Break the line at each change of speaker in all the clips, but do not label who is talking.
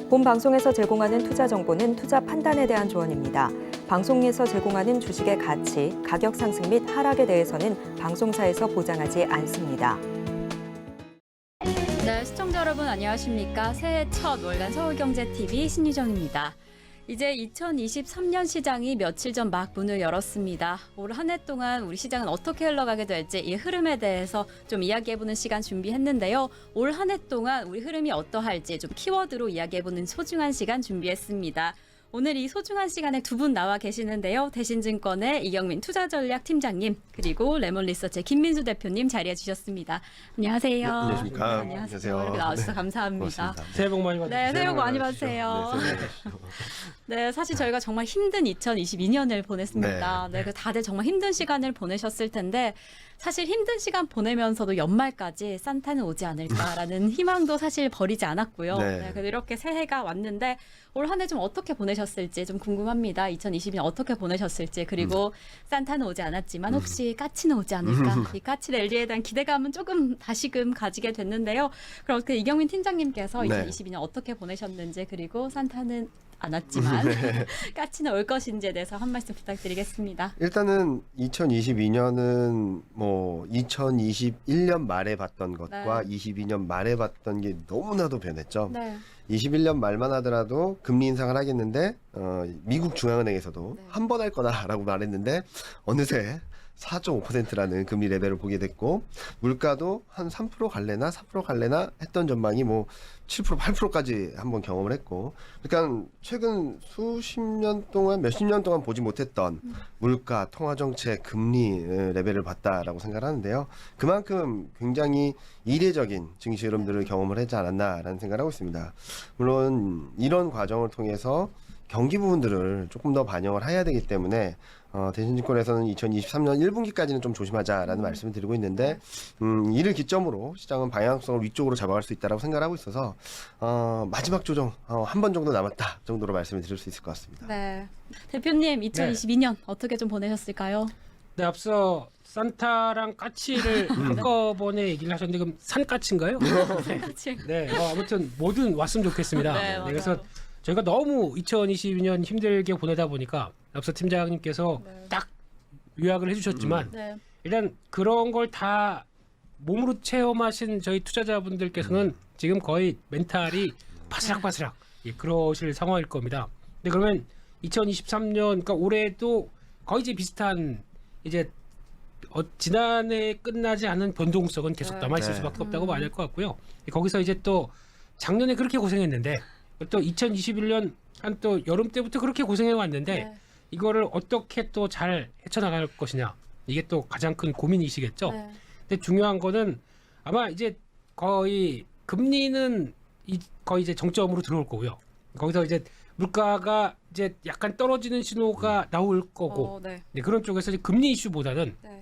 본 방송에서 제공하는 투자 정보는 투자 판단에 대한 조언입니다. 방송에서 제공하는 주식의 가치, 가격 상승 및 하락에 대해서는 방송사에서 보장하지 않습니다.
네, 시청자 여러분 안녕하십니까? 새해 첫 월간 서울경제TV 신유정입니다. 이제 2023년 시장이 며칠 전 막 문을 열었습니다. 올 한 해 동안 우리 시장은 어떻게 흘러가게 될지 이 흐름에 대해서 좀 이야기해보는 시간 준비했는데요. 올 한 해 동안 우리 흐름이 어떠할지 좀 키워드로 이야기해보는 소중한 시간 준비했습니다. 오늘 이 소중한 시간에 두 분 나와 계시는데요. 대신증권의 이경민 투자전략팀장님 그리고 레몬리서치의 김민수 대표님 자리해 주셨습니다. 안녕하세요.
네, 안녕하십니까.
안녕하세요. 이렇게 나와주셔서 감사합니다.
고맙습니다.
새해 복 많이 받으세요.
네, 새해 복 많이 받으세요. 네, 사실 저희가 정말 힘든 2022년을 보냈습니다. 네, 다들 정말 힘든 시간을 보내셨을 텐데 사실 힘든 시간 보내면서도 연말까지 산타는 오지 않을까라는 희망도 사실 버리지 않았고요.
네.
네, 그래도 이렇게 새해가 왔는데 올 한 해 좀 어떻게 보내셨을지 좀 궁금합니다. 2022년 어떻게 보내셨을지 그리고 산타는 오지 않았지만 혹시 까치는 오지 않을까? 이 까치 랠리에 대한 기대감은 조금 다시금 가지게 됐는데요. 그럼 그 이경민 팀장님께서
네.
2022년 어떻게 보내셨는지 그리고 산타는 안 왔지만 까치는 올 것인지에 대해서 한 말씀 부탁드리겠습니다.
일단은 2022년은 뭐 2021년 말에 봤던 것과
네.
22년 말에 봤던 게 너무나도 변했죠.
네.
21년 말만 하더라도 금리 인상을 하겠는데 미국 중앙은행에서도
네.
한 번 할 거다라고 말했는데 어느새 4.5%라는 금리 레벨을 보게 됐고 물가도 한 3% 갈래나 4% 갈래나 했던 전망이 뭐 7%, 8%까지 한번 경험을 했고 그러니까 최근 수십 년 동안 몇십 년 동안 보지 못했던 물가, 통화정책, 금리 레벨을 봤다라고 생각을 하는데요. 그만큼 굉장히 이례적인 증시 흐름들을 경험을 하지 않았나라는 생각을 하고 있습니다. 물론 이런 과정을 통해서 경기 부분들을 조금 더 반영을 해야 되기 때문에 대신증권에서는 2023년 1분기까지는 좀 조심하자라는 말씀을 드리고 있는데 이를 기점으로 시장은 방향성을 위쪽으로 잡아갈 수 있다고 생각하고 있어서 마지막 조정 한 번 정도 남았다 정도로 말씀을 드릴 수 있을 것 같습니다.
네. 대표님 2022년 어떻게 좀 보내셨을까요?
네, 앞서 산타랑 까치를 한꺼번에 얘기를 하셨는데 그럼 산까치인가요? 네, 아무튼 뭐든 왔으면 좋겠습니다.
네,
네,
맞아요.
그래서 저희가 너무 2022년 힘들게 보내다 보니까 앞서 팀장님께서
네.
딱 요약을 해주셨지만
네.
일단 그런 걸 다 몸으로 체험하신 저희 투자자분들께서는 지금 거의 멘탈이 바스락바스락 그러실 상황일 겁니다. 근데 그러면 2023년 그러니까 올해도 거의 이제 비슷한 이제 지난해 끝나지 않은 변동성은 계속
네.
남아 있을
네.
수밖에 없다고 봐야 될 것 같고요. 거기서 이제 또 작년에 그렇게 고생했는데 또 2021년 한 또 여름 때부터 그렇게 고생해 왔는데
네.
이거를 어떻게 또 잘 헤쳐나갈 것이냐 이게 또 가장 큰 고민이시겠죠.
네.
근데 중요한 거는 아마 이제 거의 금리는 거의 이제 정점으로 들어올 거고요. 거기서 이제 물가가 이제 약간 떨어지는 신호가 나올 거고
네.
네, 그런 쪽에서 이제 금리 이슈보다는
네.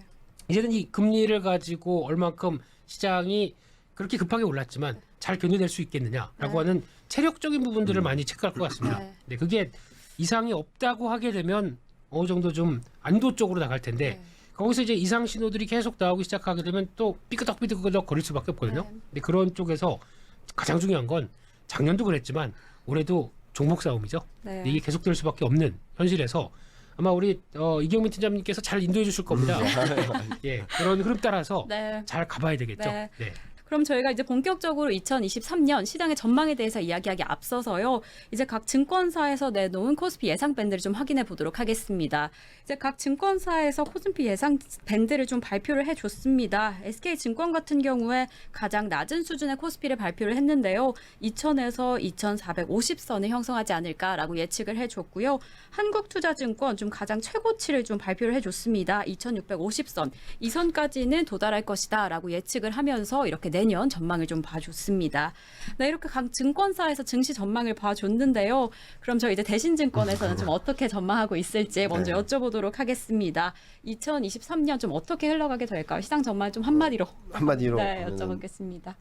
이제는 이 금리를 가지고 얼만큼 시장이 그렇게 급하게 올랐지만 잘 견뎌낼 수 있겠느냐라고
네.
하는 체력적인 부분들을 많이 체크할 것 같습니다.
네.
네, 그게 이상이 없다고 하게 되면 어느 정도 좀 안도 쪽으로 나갈 텐데
네.
거기서 이제 이상 신호들이 계속 나오기 시작하게 되면 또 삐끄덕삐끄덕 거릴 수밖에 없거든요.
네.
근데 그런 쪽에서 가장 중요한 건 작년도 그랬지만 올해도 종목 싸움이죠.
네.
이게 계속될 수밖에 없는 현실에서 아마 우리 이경민 팀장님께서 잘 인도해 주실 겁니다. 예, 그런 흐름 따라서
네.
잘 가봐야 되겠죠.
네.
네.
그럼 저희가 이제 본격적으로 2023년 시장의 전망에 대해서 이야기하기 앞서서요. 이제 각 증권사에서 내놓은 코스피 예상 밴드를 좀 확인해 보도록 하겠습니다. 이제 각 증권사에서 코스피 예상 밴드를 좀 발표를 해줬습니다. SK증권 같은 경우에 가장 낮은 수준의 코스피를 발표를 했는데요. 2000에서 2450선을 형성하지 않을까라고 예측을 해줬고요. 한국투자증권 좀 가장 최고치를 좀 발표를 해줬습니다. 2650선. 이 선까지는 도달할 것이다라고 예측을 하면서 이렇게 내년 전망을 좀 봐줬습니다. 네, 이렇게 각 증권사에서 증시 전망을 봐줬는데요. 그럼 저 이제 대신증권에서는 좀 어떻게 전망하고 있을지 먼저
네.
여쭤보도록 하겠습니다. 2023년 좀 어떻게 흘러가게 될까요? 시장 전망 좀 한마디로
한마디로
네,
하면은
여쭤보겠습니다.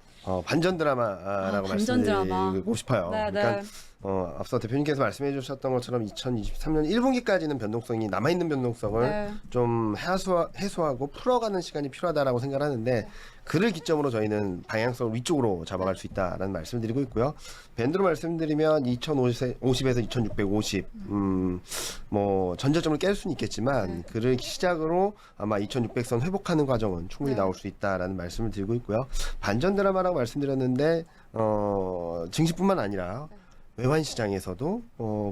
반전 드라마라고
반전 드라마.
말씀드리고 싶어요.
네,
그러니까
네.
앞서 대표님께서 말씀해 주셨던 것처럼 2023년 1분기까지는 변동성이 남아있는 변동성을
네.
좀 해소하고 풀어가는 시간이 필요하다라고 생각하는데 그를 기점으로 저희는 방향성을 위쪽으로 잡아갈 수 있다라는 말씀을 드리고 있고요. 밴드로 말씀드리면 2050에서 2650 뭐 전저점을 깰 수는 있겠지만 그를 시작으로 아마 2600선 회복하는 과정은 충분히
네.
나올 수 있다라는 말씀을 드리고 있고요. 반전 드라마라고 말씀드렸는데 증시뿐만 아니라 외환 시장에서도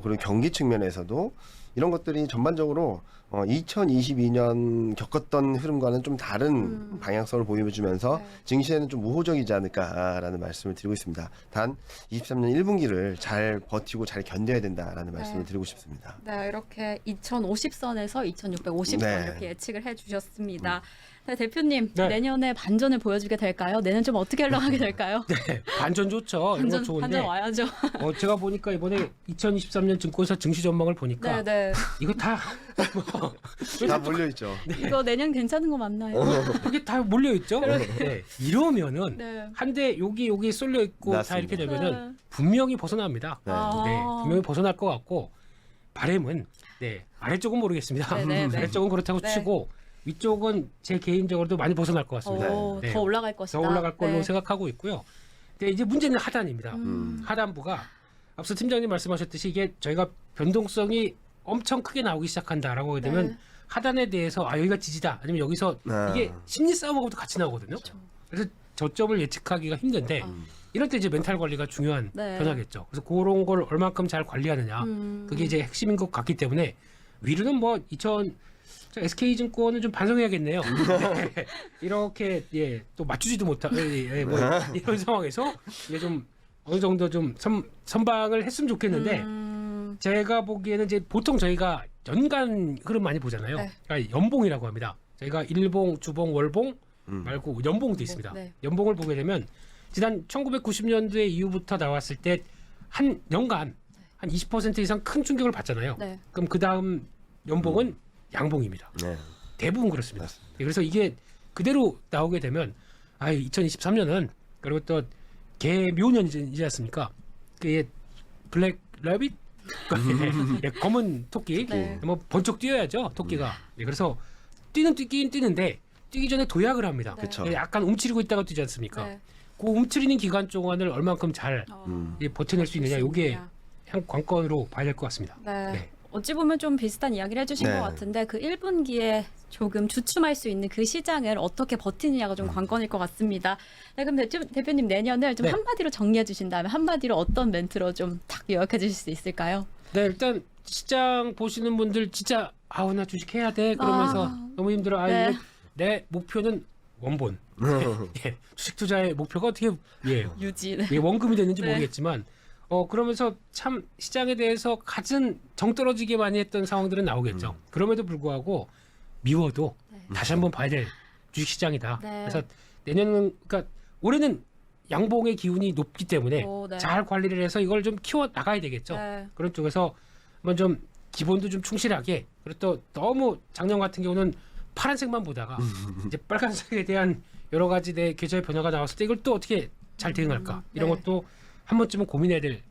그리고 경기 측면에서도 이런 것들이 전반적으로 2022년 겪었던 흐름과는 좀 다른 방향성을 보여주면서
네.
증시에는 좀 우호적이지 않을까라는 말씀을 드리고 있습니다. 단 23년 1분기를 잘 버티고 잘 견뎌야 된다라는 말씀을 드리고 싶습니다.
네, 이렇게 2050선에서 2650선
네.
이렇게 예측을 해주셨습니다. 네, 대표님,
네.
내년에 반전을 보여주게 될까요? 내년 좀 어떻게 흘러가게 될까요?
네, 반전 좋죠. 이런 거 좋은데
반전 와야죠.
제가 보니까 이번에 2023년 증권사 증시 전망을 보니까
네, 네.
이거 다
다 몰려 있죠.
이거 내년 괜찮은 거 맞나요?
이게 다 몰려 있죠. 네, 이러면은
네.
한데 여기 쏠려 있고 다
맞습니다.
이렇게 되면은 분명히 벗어납니다.
네.
아.
네, 분명히 벗어날 것 같고 바램은 아래쪽은 모르겠습니다.
네, 네, 네.
아래쪽은 그렇다고
네.
치고 위쪽은 제 개인적으로도 많이 벗어날 것 같습니다.
오,
네.
더 올라갈 것이다.
더 올라갈 걸로
네.
생각하고 있고요. 근데 이제 문제는 하단입니다.
음.
하단부가 앞서 팀장님 말씀하셨듯이 이게 저희가 변동성이 엄청 크게 나오기 시작한다라고 하게 되면
네.
하단에 대해서 여기가 지지다 아니면 여기서 이게 심리 싸움하고도 같이 나오거든요. 그래서 저점을 예측하기가 힘든데 이럴 때 이제 멘탈 관리가 중요한
네.
변화겠죠. 그래서 그런 걸 얼만큼 잘 관리하느냐 그게 이제 핵심인 것 같기 때문에 위로는 뭐 SK증권은 좀 반성해야겠네요. 이렇게 또 맞추지도 못한 뭐 이런 상황에서 이게 좀 어느 정도 좀 선방을 했으면 좋겠는데 제가 보기에는 이제 보통 저희가 연간 흐름 많이 보잖아요.
네.
그러니까 연봉이라고 합니다. 저희가 일봉, 주봉, 월봉 말고 연봉도 있습니다.
네.
연봉을 보게 되면 지난 1990년대 이후부터 나왔을 때 한 연간 한 20% 이상 큰 충격을 받잖아요.
네.
그럼 그 다음 연봉은 양봉입니다.
네.
대부분 그렇습니다. 그래서 이게 그대로 나오게 되면 2023년은 그리고 또 개묘년이지 않습니까? 그게 블랙 레빗 검은 토끼
네.
뭐 번쩍 뛰어야죠 토끼가. 그래서 뛰긴 뛰는데 뛰기 전에 도약을 합니다.
네.
그쵸.
약간 움츠리고 있다가 뛰지 않습니까?
네.
그 움츠리는 기간 동안을 얼만큼 잘 버텨낼 수 있느냐 이게 한 관건으로 봐야 될 것 같습니다.
네.
네.
어찌 보면 좀 비슷한 이야기를 해주신
네.
것 같은데 그 1분기에 조금 주춤할 수 있는 그 시장을 어떻게 버티느냐가 좀 관건일 것 같습니다. 네, 그럼 대표님 내년을 좀
네.
한마디로 정리해 주신다면 한마디로 어떤 멘트로 좀 탁 요약해 주실 수 있을까요?
네, 일단 시장 보시는 분들 진짜 나 주식 해야 돼 그러면서 너무 힘들어.
네.
내 목표는 원본. 예, 주식 투자의 목표가 어떻게
유지. 네.
원금이 됐는지
네.
모르겠지만 그러면서 참 시장에 대해서 가장 정 떨어지게 많이 했던 상황들은 나오겠죠. 그럼에도 불구하고 미워도 다시 한번 봐야 될 주식 시장이다.
네.
그래서 내년은 그러니까 올해는 양봉의 기운이 높기 때문에
오, 네.
잘 관리를 해서 이걸 좀 키워 나가야 되겠죠.
네.
그런 쪽에서 한번 좀 기본도 좀 충실하게 그리고 또 너무 작년 같은 경우는 파란색만 보다가 이제 빨간색에 대한 여러 가지 내 계좌의 변화가 나왔을 때 이걸 또 어떻게 잘 대응할까 이런
네.
것도 한 번쯤은 고민해야 될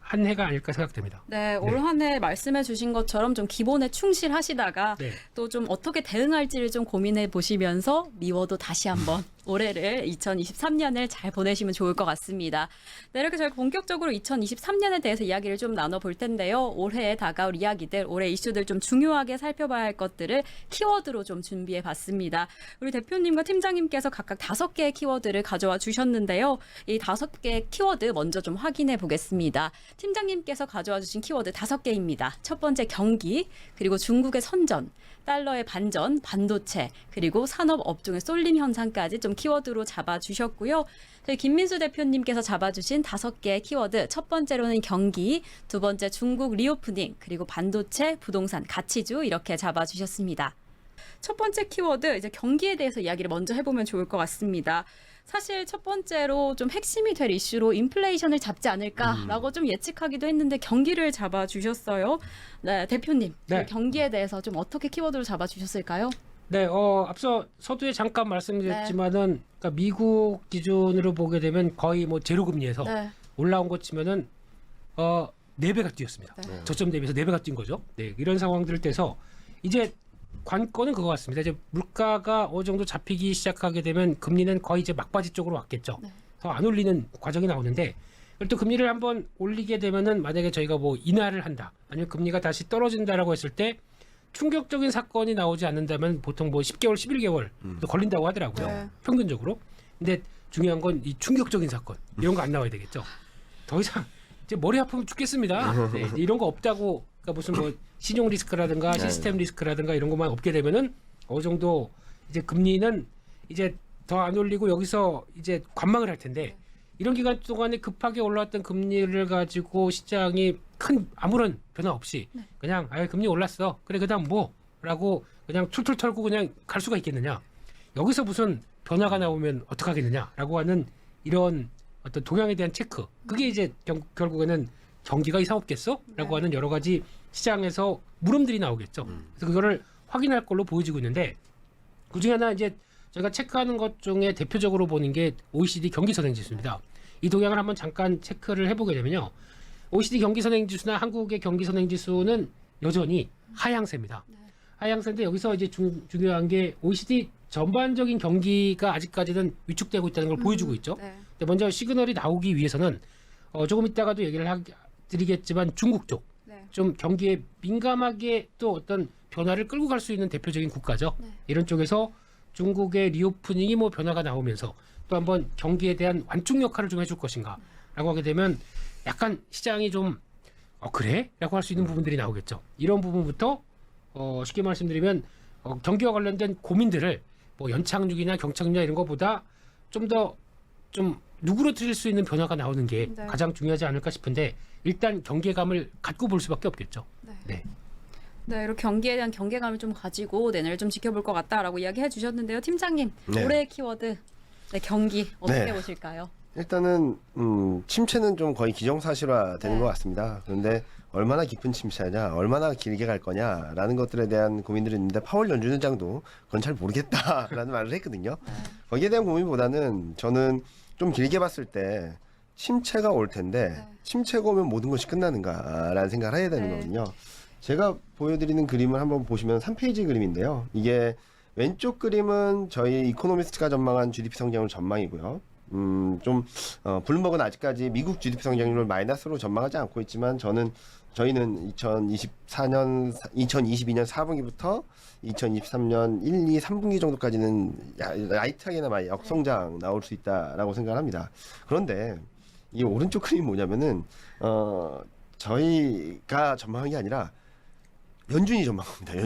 한 해가 아닐까 생각됩니다.
네, 올 한 해 말씀해 주신 것처럼 좀 기본에 충실하시다가
네.
또 좀 어떻게 대응할지를 좀 고민해 보시면서 미워도 다시 한번 올해를 2023년을 잘 보내시면 좋을 것 같습니다. 네, 이렇게 저희 본격적으로 2023년에 대해서 이야기를 좀 나눠볼 텐데요. 올해에 다가올 이야기들, 올해 이슈들 좀 중요하게 살펴봐야 할 것들을 키워드로 좀 준비해 봤습니다. 우리 대표님과 팀장님께서 각각 5개의 키워드를 가져와 주셨는데요. 이 5개의 키워드 먼저 좀 확인해 보겠습니다. 팀장님께서 가져와 주신 키워드 5개입니다. 첫 번째 경기, 그리고 중국의 선전, 달러의 반전, 반도체, 그리고 산업 업종의 쏠림 현상까지 좀 키워드로 잡아주셨고요. 저희 김민수 대표님께서 잡아주신 5개의 키워드, 첫 번째로는 경기, 두 번째 중국 리오프닝, 그리고 반도체, 부동산, 가치주 이렇게 잡아주셨습니다. 첫 번째 키워드, 이제 경기에 대해서 이야기를 먼저 해보면 좋을 것 같습니다. 사실 첫 번째로 좀 핵심이 될 이슈로 인플레이션을 잡지 않을까라고 좀 예측하기도 했는데 경기를 잡아주셨어요. 네, 대표님,
네.
경기에 대해서 좀 어떻게 키워드로 잡아주셨을까요?
네, 앞서 서두에 잠깐 말씀드렸지만은 그러니까 미국 기준으로 보게 되면 거의 뭐 제로 금리에서
네,
올라온 것 치면은 4배가 뛰었습니다.
네.
저점 대비해서 4배가 뛴 거죠. 네, 이런 상황들을 떼서 이제 관건은 그거 같습니다. 이제 물가가 어느 정도 잡히기 시작하게 되면 금리는 거의 이제 막바지 쪽으로 왔겠죠.
네.
더 안 올리는 과정이 나오는데 또 금리를 한번 올리게 되면은 만약에 저희가 뭐 인하를 한다, 아니면 금리가 다시 떨어진다라고 했을 때 충격적인 사건이 나오지 않는다면 보통 뭐 10개월, 11개월 걸린다고 하더라고요.
네.
평균적으로. 근데 중요한 건 이 충격적인 사건 이런 거 안 나와야 되겠죠. 더 이상 이제 머리 아프면 죽겠습니다. 네, 이런 거 없다고, 그러니까 무슨 뭐 신용 리스크라든가 시스템 리스크라든가 이런 것만 없게 되면은 어느 정도 이제 금리는 이제 더 안 올리고 여기서 이제 관망을 할 텐데, 이런 기간 동안에 급하게 올라왔던 금리를 가지고 시장이 큰 아무런 변화 없이 그냥 금리 올랐어, 그래 그다음 뭐라고 그냥 툴툴 털고 그냥 갈 수가 있겠느냐. 여기서 무슨 변화가 나오면 어떡하겠느냐라고 하는 이런 어떤 동향에 대한 체크, 그게 이제 결국에는 경기가 이상 없겠어?라고 하는 여러 가지 시장에서 물음들이 나오겠죠. 그래서 그거를 확인할 걸로 보여지고 있는데, 그중에 하나 이제 저희가 체크하는 것 중에 대표적으로 보는 게 OECD 경기선행지수입니다. 이 동향을 한번 잠깐 체크를 해보게 되면요, OECD 경기선행지수나 한국의 경기선행지수는 여전히 하향세입니다. 하향세인데 여기서 이제 중요한 게 OECD 전반적인 경기가 아직까지는 위축되고 있다는 걸 보여주고 있죠.
네.
근데 먼저 시그널이 나오기 위해서는 조금 이따가도 얘기를 드리겠지만 중국 쪽,
네.
좀 경기에 민감하게 또 어떤 변화를 끌고 갈 수 있는 대표적인 국가죠.
네.
이런 쪽에서 중국의 리오프닝이 뭐 변화가 나오면서 또 한번 경기에 대한 완충 역할을 좀 해줄 것인가라고 하게 되면 약간 시장이 좀 그래? 라고 할 수 있는 부분들이 나오겠죠. 이런 부분부터 쉽게 말씀드리면 경기와 관련된 고민들을 뭐 연착륙이나 경착륙이나 이런 것보다 좀 더 좀 누그러뜨릴 수 있는 변화가 나오는 게
네.
가장 중요하지 않을까 싶은데, 일단 경계감을 갖고 볼 수밖에 없겠죠.
네.
네.
네, 이렇게 경기에 대한 경계감을 좀 가지고 내년을 좀 지켜볼 것 같다라고 이야기해 주셨는데요. 팀장님,
네.
올해의 키워드 경기 어떻게
네.
보실까요?
일단은 침체는 좀 거의 기정사실화 되는
네.
것 같습니다. 그런데 얼마나 깊은 침체냐, 얼마나 길게 갈 거냐라는 것들에 대한 고민들이 있는데, 파월 연준의장도 그건 잘 모르겠다라는 말을 했거든요. 거기에 대한 고민보다는 저는 좀 길게 봤을 때 침체가 올 텐데
네.
침체가 오면 모든 것이 끝나는가라는 생각을 해야 되는
네.
거거든요. 제가 보여드리는 그림을 한번 보시면 3페이지 그림인데요. 이게 왼쪽 그림은 저희 이코노미스트가 전망한 GDP 성장률 전망이고요. 블룸버그는 아직까지 미국 GDP 성장률을 마이너스로 전망하지 않고 있지만 저희는 2022년 4분기부터 2023년 1, 2, 3분기 정도까지는 라이트하게나마 역성장 나올 수 있다라고 생각을 합니다. 그런데 이 오른쪽 그림이 뭐냐면은 저희가 전망한 게 아니라 연준이 전망합니다.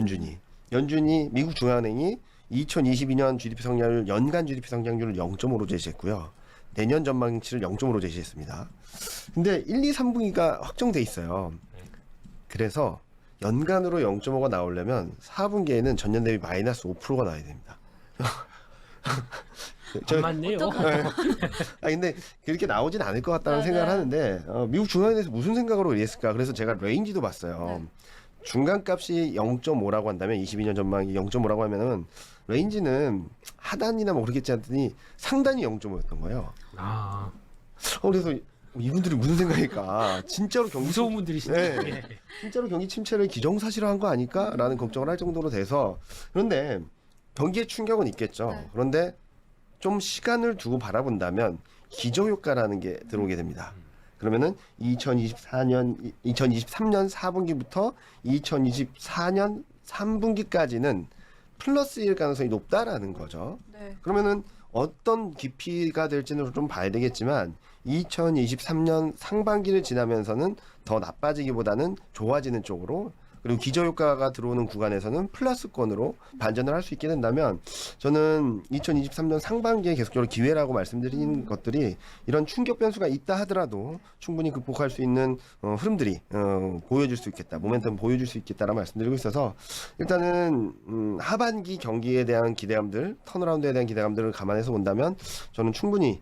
연준이 미국 중앙은행이 2022년 GDP 성장률, 연간 GDP 성장률을 0.5로 제시했고요. 내년 전망치를 0.5로 제시했습니다. 근데 1, 2, 3분기가 확정돼 있어요. 그래서 연간으로 0.5가 나오려면 4분기에는 전년 대비 마이너스 5%가 나와야 됩니다.
안 맞네요.
근데 그렇게 나오진 않을 것 같다는
네,
생각을
네.
하는데 미국 중앙은행에서 무슨 생각으로 이랬을까? 그래서 제가 레인지도 봤어요.
네.
중간값이 0.5라고 한다면 22년 전망이 0.5라고 하면은 레인지는 하단이나 뭐 그러겠지 않더니 상단이 0.5였던 거예요.
아,
그래서 이분들이 무슨 생각일까? 진짜로 경기
무서운 분들이시네.
네. 진짜로 경기 침체를 기정사실화한 거 아닐까라는 걱정을 할 정도로 돼서. 그런데 경기에 충격은 있겠죠.
네.
그런데 좀 시간을 두고 바라본다면 기저효과라는 게 들어오게 됩니다. 그러면은 2023년 4분기부터 2024년 3분기까지는 플러스일 가능성이 높다라는 거죠.
네.
그러면은 어떤 깊이가 될지는 좀 봐야 되겠지만 2023년 상반기를 지나면서는 더 나빠지기보다는 좋아지는 쪽으로, 그리고 기저효과가 들어오는 구간에서는 플러스권으로 반전을 할 수 있게 된다면, 저는 2023년 상반기에 계속적으로 기회라고 말씀드린 것들이 이런 충격 변수가 있다 하더라도 충분히 극복할 수 있는 흐름들이 보여줄 수 있겠다, 모멘텀 보여줄 수 있겠다라고 말씀드리고 있어서, 일단은 하반기 경기에 대한 기대감들, 턴어라운드에 대한 기대감들을 감안해서 본다면 저는 충분히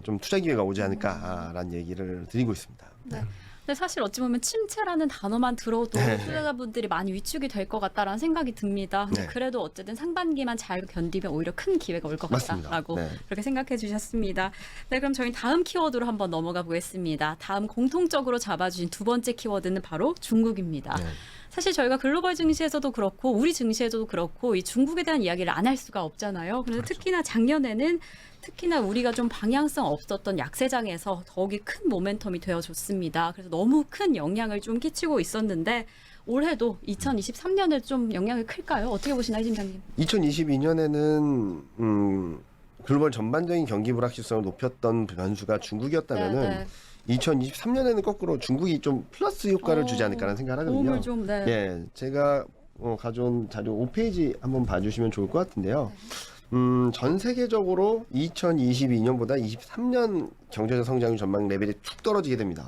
좀 투자 기회가 오지 않을까라는 얘기를 드리고 있습니다.
네. 근데 사실 어찌 보면 침체라는 단어만 들어도
네.
투자자분들이 많이 위축이 될 것 같다라는 생각이 듭니다. 근데
네.
그래도 어쨌든 상반기만 잘 견디면 오히려 큰 기회가 올 것
맞습니다.
같다라고
네.
그렇게 생각해 주셨습니다. 네, 그럼 저희 다음 키워드로 한번 넘어가 보겠습니다. 다음 공통적으로 잡아주신 두 번째 키워드는 바로 중국입니다.
네.
사실 저희가 글로벌 증시에서도 그렇고 우리 증시에서도 그렇고 이 중국에 대한 이야기를 안 할 수가 없잖아요. 그래서
그렇죠.
특히나 작년에는 특히나 우리가 좀 방향성 없었던 약세장에서 더욱이 큰 모멘텀이 되어줬습니다. 그래서 너무 큰 영향을 좀 끼치고 있었는데 올해도 2023년에 좀 영향이 클까요? 어떻게 보시나요, 팀장님?
2022년에는 글로벌 전반적인 경기 불확실성을 높였던 변수가 중국이었다면은 2023년에는 거꾸로 중국이 좀 플러스 효과를 주지 않을까라는 생각을 하거든요.
도움을 좀
예, 제가 가져온 자료 5페이지 한번 봐주시면 좋을 것 같은데요. 전 세계적으로 2022년보다 23년 경제적 성장률 전망 레벨이 툭 떨어지게 됩니다.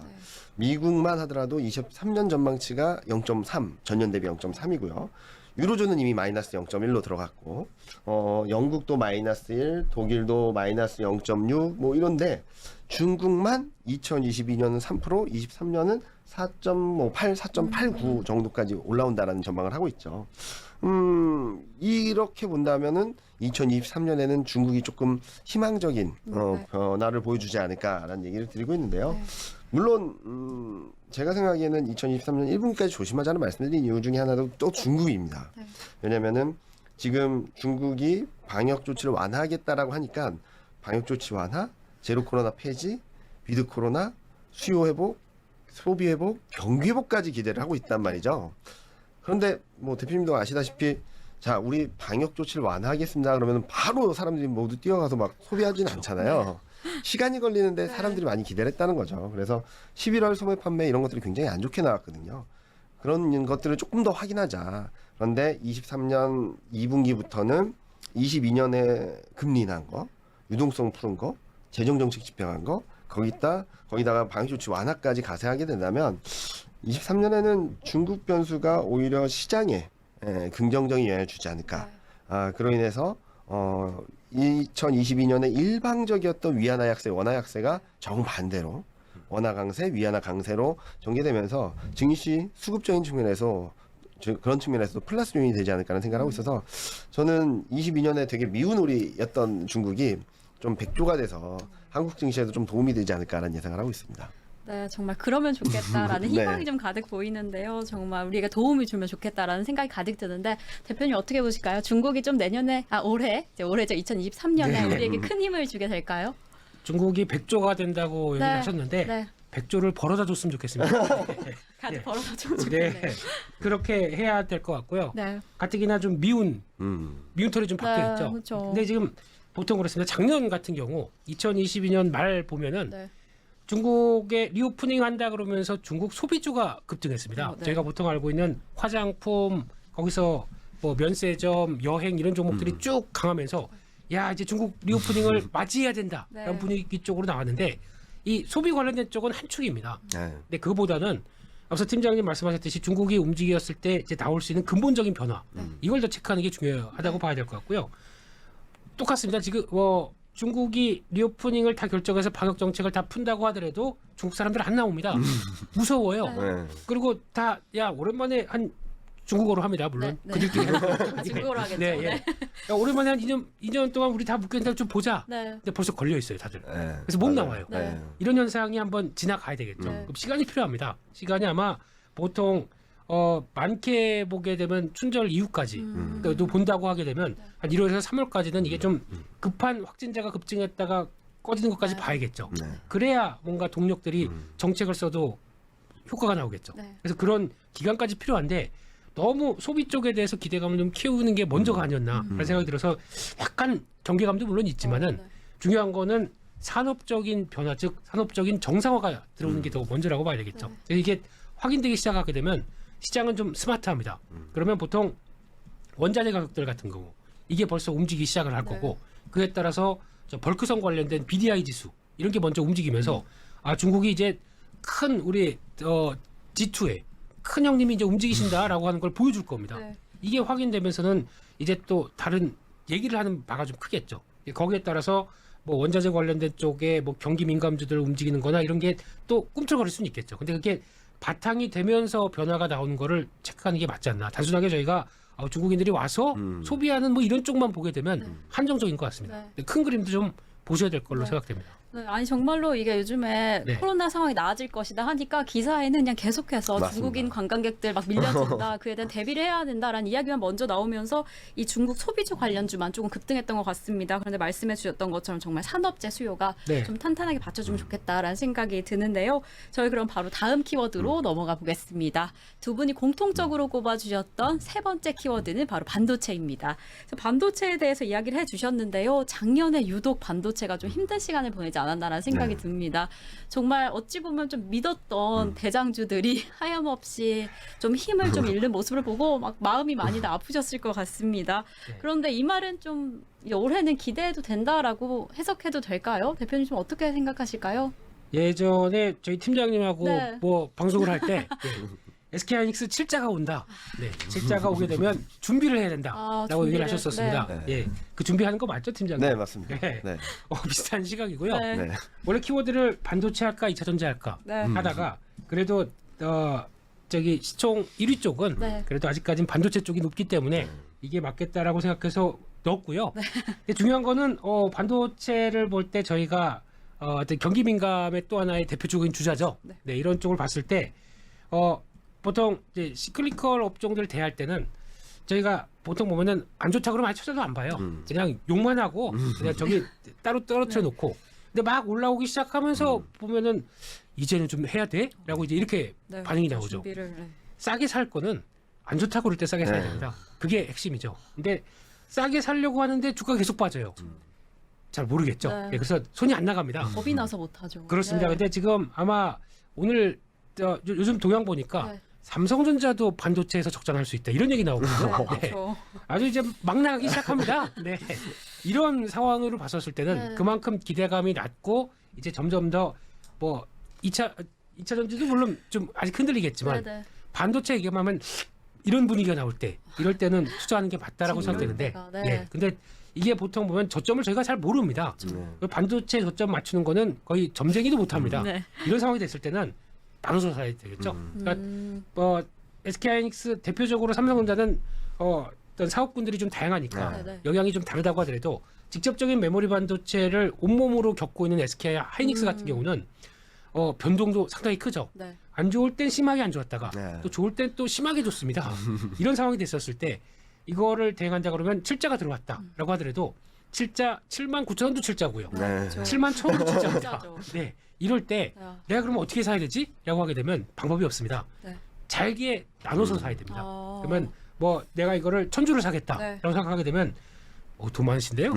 미국만 하더라도 23년 전망치가 0.3, 전년 대비 0.3이고요. 유로존은 이미 마이너스 0.1로 들어갔고, 영국도 마이너스 1, 독일도 마이너스 0.6, 뭐 이런데 중국만 2022년은 3%, 23년은 4.8, 4.89 정도까지 올라온다라는 전망을 하고 있죠. 이렇게 본다면은 2023년에는 중국이 조금 희망적인 변화를 보여주지 않을까라는 얘기를 드리고 있는데요. 물론 제가 생각하기에는 2023년 1분기까지 조심하자는 말씀드린 이유 중에 하나도 또 중국입니다. 왜냐면은 지금 중국이 방역 조치를 완화하겠다라고 하니까 방역 조치 완화, 제로 코로나 폐지, 위드 코로나, 수요 회복, 소비 회복, 경기 회복까지 기대를 하고 있단 말이죠. 그런데 뭐 대표님도 아시다시피 자, 우리 방역 조치를 완화하겠습니다. 그러면 바로 사람들이 모두 뛰어가서 막 소비하지는 않잖아요. 시간이 걸리는데 사람들이 많이 기대를 했다는 거죠. 그래서 11월 소매 판매 이런 것들이 굉장히 안 좋게 나왔거든요. 그런 것들을 조금 더 확인하자. 그런데 23년 2분기부터는 22년에 금리 난 거, 유동성 푸른 거, 재정정책 집행한 거, 거기다가 방역조치 완화까지 가세하게 된다면 23년에는 중국 변수가 오히려 시장에 긍정적인 영향을 주지 않을까. 그로 인해서 2022년에 일방적이었던 위안화 약세, 원화 약세가 정반대로 원화 강세, 위안화 강세로 전개되면서 증시 수급적인 측면에서 그런 측면에서도 플러스 요인이 되지 않을까 하는 생각을 하고 있어서 저는 22년에 되게 미운 오리였던 중국이 좀 백조가 돼서 한국 증시에도 좀 도움이 되지 않을까라는 예상을 하고 있습니다.
네, 정말 그러면 좋겠다라는
네.
희망이 좀 가득 보이는데요. 정말 우리에게 도움을 주면 좋겠다라는 생각이 가득 드는데 대표님 어떻게 보실까요? 중국이 좀 올해죠 2023년에
네.
우리에게 큰 힘을 주게 될까요?
중국이 백조가 된다고
네.
얘기하셨는데
네,
백조를 벌어다 줬으면 좋겠습니다.
가득
네.
벌어서 좀
네,
좋겠네요.
그렇게 해야 될 것 같고요.
네,
가뜩이나 좀 미운 털이 좀 박혀
네,
있죠.
그렇죠.
근데 지금 보통 그렇습니다. 작년 같은 경우 2022년 말 보면은
네.
중국에 리오프닝 한다 그러면서 중국 소비주가 급등했습니다.
네.
저희가 보통 알고 있는 화장품 거기서 뭐 면세점, 여행 이런 종목들이 쭉 강하면서 야 이제 중국 리오프닝을 맞이해야 된다
네.
라는 분위기 쪽으로 나왔는데 이 소비 관련된 쪽은 한 축입니다.
네.
근데 그거보다는 앞서 팀장님 말씀하셨듯이 중국이 움직였을 때 이제 나올 수 있는 근본적인 변화 이걸 더 체크하는 게 중요하다고 봐야 될 것 같고요. 똑같습니다. 지금 중국이 리오프닝을 다 결정해서 방역 정책을 다 푼다고 하더라도 중국 사람들 안 나옵니다. 무서워요.
네.
그리고 다 야 오랜만에 한 중국어로 합니다. 물론
네, 네.
그들끼리.
중국어로 하겠죠.
네, 예. 야, 오랜만에 한 2년 동안 우리 다 묶였는데 좀 보자.
네.
근데 벌써 걸려 있어요, 다들.
네.
그래서 못
맞아요.
나와요.
네.
이런 현상이 한번 지나가야 되겠죠.
네.
그럼 시간이 필요합니다. 시간이 아마 보통 많게 보게 되면 춘절 이후까지 또 본다고 하게 되면 한 1월에서 3월까지는 이게 좀 급한 확진자가 급증했다가 꺼지는 것까지 봐야겠죠.
네.
그래야 뭔가 동력들이 정책을 써도 효과가 나오겠죠.
네.
그래서 그런 기간까지 필요한데 너무 소비 쪽에 대해서 기대감을 좀 키우는 게 먼저가 아니었나라는 생각이 들어서 약간 경계감도 물론 있지만은
네.
중요한 거는 산업적인 변화, 즉 산업적인 정상화가 들어오는 게 더 먼저라고 봐야 되겠죠.
네.
그래서 이게 확인되기 시작하게 되면 시장은 좀 스마트합니다. 그러면 보통 원자재 가격들 같은 경우 이게 벌써 움직이기 시작을 할
네.
거고 그에 따라서 저 벌크성 관련된 BDI 지수 이런 게 먼저 움직이면서 중국이 이제 큰 우리 G2에 큰 형님이 이제 움직이신다라고 하는 걸 보여줄 겁니다.
네.
이게 확인되면서는 이제 또 다른 얘기를 하는 바가 좀 크겠죠. 거기에 따라서 뭐 원자재 관련된 쪽에 뭐 경기 민감주들을 움직이는 거나 이런 게 또 꿈틀거릴 수는 있겠죠. 근데 그게 바탕이 되면서 변화가 나오는 거를 체크하는 게 맞지 않나. 단순하게 저희가 중국인들이 와서 소비하는 뭐 이런 쪽만 보게 되면 한정적인 것 같습니다.
네.
큰 그림도 좀 보셔야 될 걸로
네.
생각됩니다.
네, 아니 정말로 이게 요즘에
네.
코로나 상황이 나아질 것이다 하니까 기사에는 그냥 계속해서
맞습니다.
중국인 관광객들 막 밀려든다. 그에 대한 대비를 해야 된다라는 이야기만 먼저 나오면서 이 중국 소비주 관련주만 조금 급등했던 것 같습니다. 그런데 말씀해 주셨던 것처럼 정말 산업재 수요가
네.
좀 탄탄하게 받쳐주면 좋겠다라는 생각이 드는데요. 저희 그럼 바로 다음 키워드로 넘어가 보겠습니다. 두 분이 공통적으로 꼽아주셨던 세 번째 키워드는 바로 반도체입니다. 그래서 반도체에 대해서 이야기를 해주셨는데요. 작년에 유독 반도체가 좀 힘든 시간을 보내지 않았나라는 생각이
네.
듭니다. 정말 어찌 보면 좀 믿었던 대장주들이 하염없이 좀 힘을 좀 잃는 모습을 보고 막 마음이 많이 아프셨을 것 같습니다.
네.
그런데 이 말은 좀 올해는 기대해도 된다라고 해석해도 될까요? 대표님 좀 어떻게 생각하실까요?
예전에 저희 팀장님하고
네.
뭐 방송을 할 때 SK하이닉스 7자가 온다. 네, 7자가 오게 되면 준비를 해야 된다라고 얘기를
준비를,
하셨었습니다.
네.
예, 그 준비하는 거 맞죠, 팀장님?
네, 맞습니다.
네.
네.
비슷한 시각이고요.
네.
네.
원래 키워드를 반도체 할까 2차 전지 할까
네.
하다가 그래도 저기 시총 1위 쪽은
네.
그래도 아직까지는 반도체 쪽이 높기 때문에 이게 맞겠다라고 생각해서 넣었고요. 근데 중요한 거는 반도체를 볼 때 저희가 어떤 경기 민감의 또 하나의 대표적인 주자죠.
네.
네, 이런 쪽을 봤을 때 보통 이제 시클리컬 업종들 대할 때는 저희가 보통 보면은 안 좋다 그러면 아예 쳐져도 안 봐요. 그냥 욕만 하고 그냥 저기 따로 떨어뜨려 놓고. 근데 막 올라오기 시작하면서 보면은 이제는 좀 해야 돼?라고 이제 이렇게
네.
반응이 나오죠.
준비를, 네.
싸게 살 거는 안 좋다고 그럴 때 싸게 사야
네.
됩니다. 그게 핵심이죠. 근데 싸게 살려고 하는데 주가 계속 빠져요. 잘 모르겠죠.
네.
예, 그래서 손이 안 나갑니다.
겁이 나서 못하죠.
그렇습니다.
네.
근데 지금 아마 오늘 요즘 동향 보니까
네.
삼성전자도 반도체에서 적장할 수 있다 이런 얘기 나오거든요. 네.
그렇죠.
아주 이제 막 나가기 시작합니다. 네. 이런 상황으로 봤었을 때는
네.
그만큼 기대감이 낮고 이제 점점 더 뭐 2차 전지도 물론 좀 아직 흔들리겠지만
네, 네.
반도체 얘기하면 이런 분위기가 나올 때 이럴 때는 투자하는 게 맞다라고 생각되는데
네.
예. 근데 이게 보통 보면 저점을 저희가 잘 모릅니다. 반도체 저점 맞추는 거는 거의 점쟁이도 못합니다.
네.
이런 상황이 됐을 때는 나눠서 사야 되겠죠. 그러니까 SK하이닉스 대표적으로 삼성전자는 어떤 사업군들이 좀 다양하니까
네, 네.
영향이 좀 다르다고 하더라도 직접적인 메모리 반도체를 온몸으로 겪고 있는 SK하이닉스 같은 경우는 변동도 상당히 크죠.
네.
안 좋을 땐 심하게 안 좋았다가
네.
또 좋을 땐 또 심하게 좋습니다. 이런 상황이 됐었을 때 이거를 대응한다 그러면 7자가 들어왔다라고 하더라도 7자 7만 9천 원도 7자고요.
네.
7만 1천 원도 7자입니다.
진짜죠.
네. 이럴 때
야.
내가 그러면 어떻게 사야 되지? 라고 하게 되면 방법이 없습니다.
네.
잘게 나눠서 사야 됩니다.
아.
그러면 뭐 내가 이거를 1000주를 사겠다라고
네.
생각하게 되면 돈 많으신데요?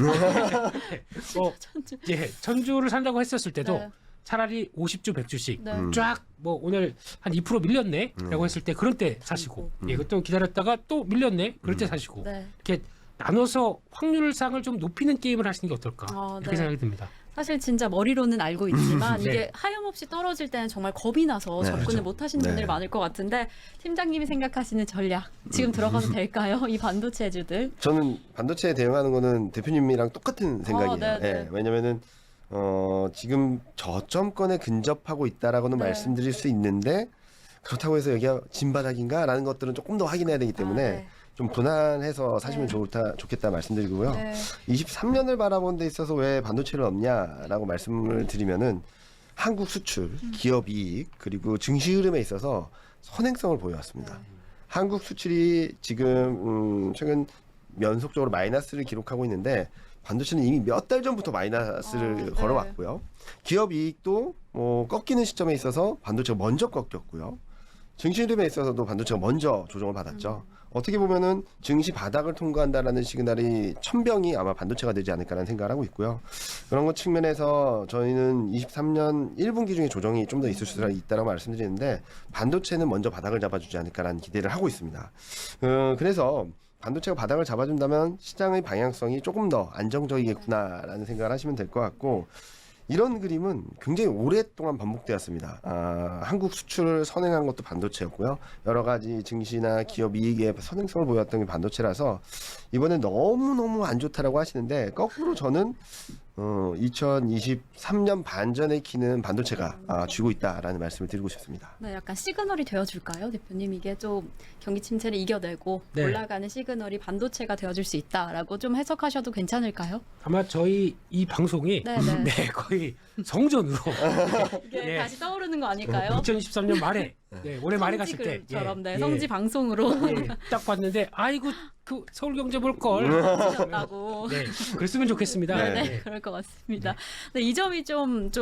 천주.
예, 1000주를 산다고 했었을 때도
네.
차라리 50주, 100주씩
네.
쫙 뭐 오늘 한 2% 밀렸네라고 했을 때 그럴 때 사시고 예, 또 기다렸다가 또 밀렸네 그럴 때 사시고
네.
이렇게 나눠서 확률상을 좀 높이는 게임을 하시는 게 어떨까 이렇게
네.
생각이 듭니다.
사실 진짜 머리로는 알고 있지만
네.
이게 하염없이 떨어질 때는 정말 겁이 나서
네,
접근을
그렇죠.
못 하시는
네.
분들이 많을 것 같은데 팀장님이 생각하시는 전략 지금 들어가도 될까요? 이 반도체주들.
저는 반도체에 대응하는 거는 대표님이랑 똑같은 생각이에요.
네, 네.
예, 왜냐면은 지금 저점권에 근접하고 있다라고는
네.
말씀드릴 수 있는데 그렇다고 해서 여기가 진바닥인가라는 것들은 조금 더 확인해야 되기 때문에
네.
좀 분할해서 사시면
네.
좋겠다 말씀드리고요.
네.
23년을 바라보는 데 있어서 왜 반도체를 없냐라고 말씀을 드리면은 한국 수출, 기업 이익 그리고 증시 흐름에 있어서 선행성을 보여왔습니다. 한국 수출이 지금 최근 연속적으로 마이너스를 기록하고 있는데 반도체는 이미 몇 달 전부터 마이너스를
네.
걸어왔고요. 기업 이익도 꺾이는 시점에 있어서 반도체가 먼저 꺾였고요. 증시 흐름에 있어서도 반도체가 먼저 조정을 받았죠. 어떻게 보면은 증시 바닥을 통과한다라는 시그널이 천병이 아마 반도체가 되지 않을까라는 생각을 하고 있고요. 그런 것 측면에서 저희는 23년 1분기 중에 조정이 좀 더 있을 수 있다라고 말씀드리는데 반도체는 먼저 바닥을 잡아주지 않을까라는 기대를 하고 있습니다. 그래서 반도체가 바닥을 잡아준다면 시장의 방향성이 조금 더 안정적이겠구나라는 생각을 하시면 될 것 같고 이런 그림은 굉장히 오랫동안 반복되었습니다. 한국 수출을 선행한 것도 반도체였고요. 여러 가지 증시나 기업 이익의 선행성을 보였던 게 반도체라서 이번에 너무너무 안 좋다라고 하시는데 거꾸로 저는 2023년 반전의 키는 반도체가 쥐고 있다라는 말씀을 드리고 싶습니다.
네, 약간 시그널이 되어줄까요, 대표님? 이게 좀 경기 침체를 이겨내고
네.
올라가는 시그널이 반도체가 되어줄 수 있다라고 좀 해석하셔도 괜찮을까요?
아마 저희 이 방송이
네, 네.
네, 거의 성전으로
이게
예.
다시 떠오르는 거 아닐까요?
2023년 말에 네, 올해 말에 갔을 때
성지글처럼 네,
예,
성지 방송으로
예, 딱 봤는데 아이고 그 서울경제 볼 걸.
하셨다고.
네, 그랬으면 좋겠습니다.
네,
네.
그럴 것 같습니다. 네, 이 점이 좀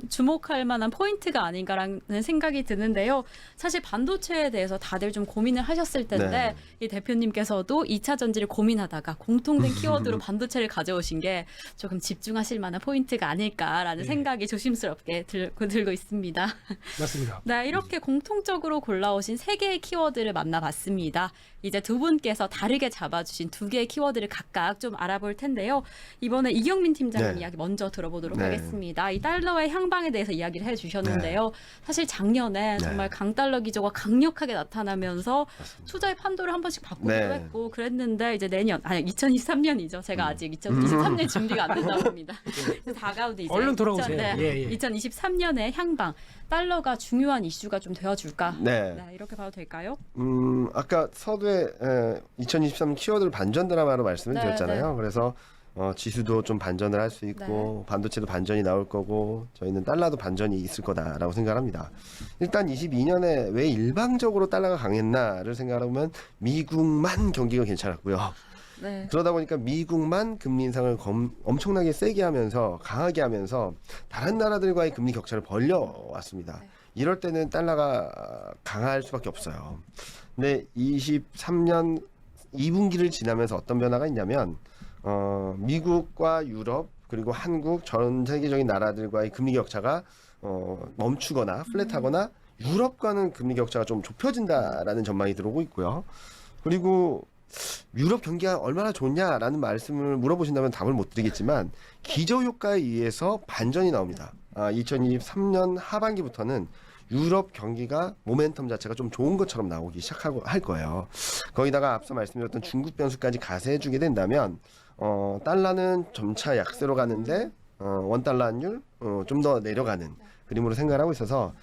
주목할 만한 포인트가 아닌가라는 생각이 드는데요. 사실 반도체에 대해서 다들 좀 고민을 하셨을 텐데
네.
이 대표님께서도 2차 전지를 고민하다가 공통된 키워드로 반도체를 가져오신 게 조금 집중하실 만한 포인트가 아닐까라는
네.
생각이 조심스럽게 들고 있습니다.
맞습니다.
네, 이렇게 공통적으로 골라오신 3개의 키워드를 만나봤습니다. 이제 두 분께서 다르게 잡아주신 2개의 키워드를 각각 좀 알아볼 텐데요. 이번에 이경민 팀장님
네.
이야기 먼저 들어보도록
네.
하겠습니다. 이 달러의 향방에 대해서 이야기를 해주셨는데요. 사실 작년에
네.
정말 강달러 기조가 강력하게 나타나면서
맞습니다.
투자의 판도를 한 번씩 바꾸기도
네.
했고 그랬는데 이제 내년, 아니 2023년이죠. 제가 아직 2023년 준비가 안 된다고 합니다. 다가오는 이제
얼른 돌아오세요.
네,
예, 예.
2023년의 향방, 달러가 중요한 이슈가 좀 되어줄까?
네.
네, 이렇게 봐도 될까요?
아까 서두에 2023 키워드를 반전 드라마로 말씀을
네,
드렸잖아요. 그래서 지수도 좀 반전을 할 수 있고 반도체도 반전이 나올 거고 저희는 달러도 반전이 있을 거다라고 생각합니다. 일단 22년에 왜 일방적으로 달러가 강했나를 생각해보면 미국만 경기가 괜찮았고요.
네.
그러다 보니까 미국만 금리 인상을 엄청나게 세게 하면서 강하게 하면서 다른 나라들과의 금리 격차를 벌려왔습니다. 이럴 때는 달러가 강할 수밖에 없어요. 근데 23년 2분기를 지나면서 어떤 변화가 있냐면 미국과 유럽 그리고 한국 전 세계적인 나라들과의 금리 격차가 멈추거나 플랫하거나 유럽과는 금리 격차가 좀 좁혀진다라는 전망이 들어오고 있고요. 그리고 유럽 경기가 얼마나 좋냐라는 말씀을 물어보신다면 답을 못 드리겠지만 기저효과에 의해서 반전이 나옵니다. 2023년 하반기부터는 유럽 경기가 모멘텀 자체가 좀 좋은 것처럼 나오기 시작하고 할 거예요. 거기다가 앞서 말씀드렸던 중국 변수까지 가세해주게 된다면 달러는 점차 약세로 가는데 원달러 환율 좀 더 내려가는 그림으로 생각하고 있어서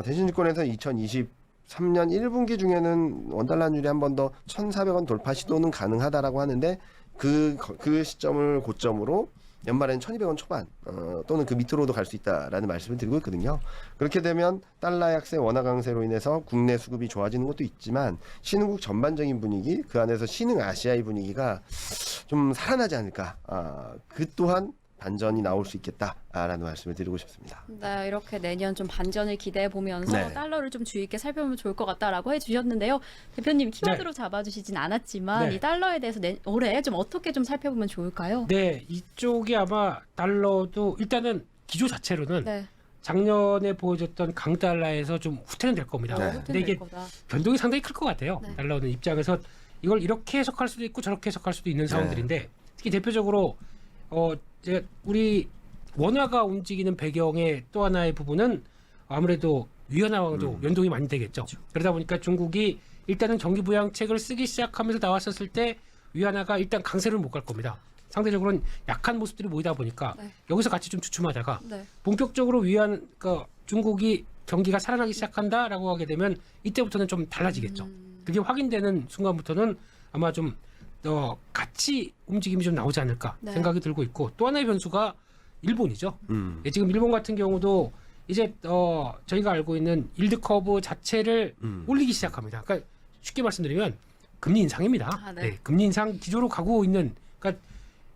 대신증권에서 2023년 1분기 중에는 원달러 환율이 한 번 더 1,400원 돌파 시도는 가능하다라고 하는데 그 시점을 고점으로 연말에는 1,200원 초반 또는 그 밑으로도 갈 수 있다라는 말씀을 드리고 있거든요. 그렇게 되면 달러 약세 원화 강세로 인해서 국내 수급이 좋아지는 것도 있지만 신흥국 전반적인 분위기 그 안에서 신흥 아시아의 분위기가 좀 살아나지 않을까. 그 또한 반전이 나올 수 있겠다라는 말씀을 드리고 싶습니다.
네, 이렇게 내년 좀 반전을 기대해 보면서
네.
달러를 좀 주의 있게 살펴보면 좋을 것 같다라고 해주셨는데요. 대표님 키워드로 잡아주시진 않았지만
네.
이 달러에 대해서 올해 좀 어떻게 좀 살펴보면 좋을까요?
네, 이쪽이 아마 달러도 일단은 기조 자체로는
네,
작년에 보여줬던 강달러에서 좀 후퇴는 될 겁니다.
네.
근데 이게 변동이 상당히 클 것 같아요.
네.
달러는 입장에서 이걸 이렇게 해석할 수도 있고 저렇게 해석할 수도 있는 상황들인데 특히 대표적으로 우리 원화가 움직이는 배경의 또 하나의 부분은 아무래도 위안화와도 연동이 많이 되겠죠. 그러다 보니까 중국이 일단은 정기부양책을 쓰기 시작하면서 나왔었을 때 위안화가 일단 강세를 못 갈 겁니다. 상대적으로는 약한 모습들이 모이다 보니까
네.
여기서 같이 좀 주춤하다가
네.
본격적으로 그러니까 중국이 경기가 살아나기 시작한다라고 하게 되면 이때부터는 좀 달라지겠죠. 그게 확인되는 순간부터는 아마 좀 같이 움직임이 좀 나오지 않을까
네.
생각이 들고 있고 또 하나의 변수가 일본이죠. 지금 일본 같은 경우도 이제 저희가 알고 있는 일드 커브 자체를 올리기 시작합니다. 그러니까 쉽게 말씀드리면 금리 인상입니다.
네.
금리 인상 기조로 가고 있는 그러니까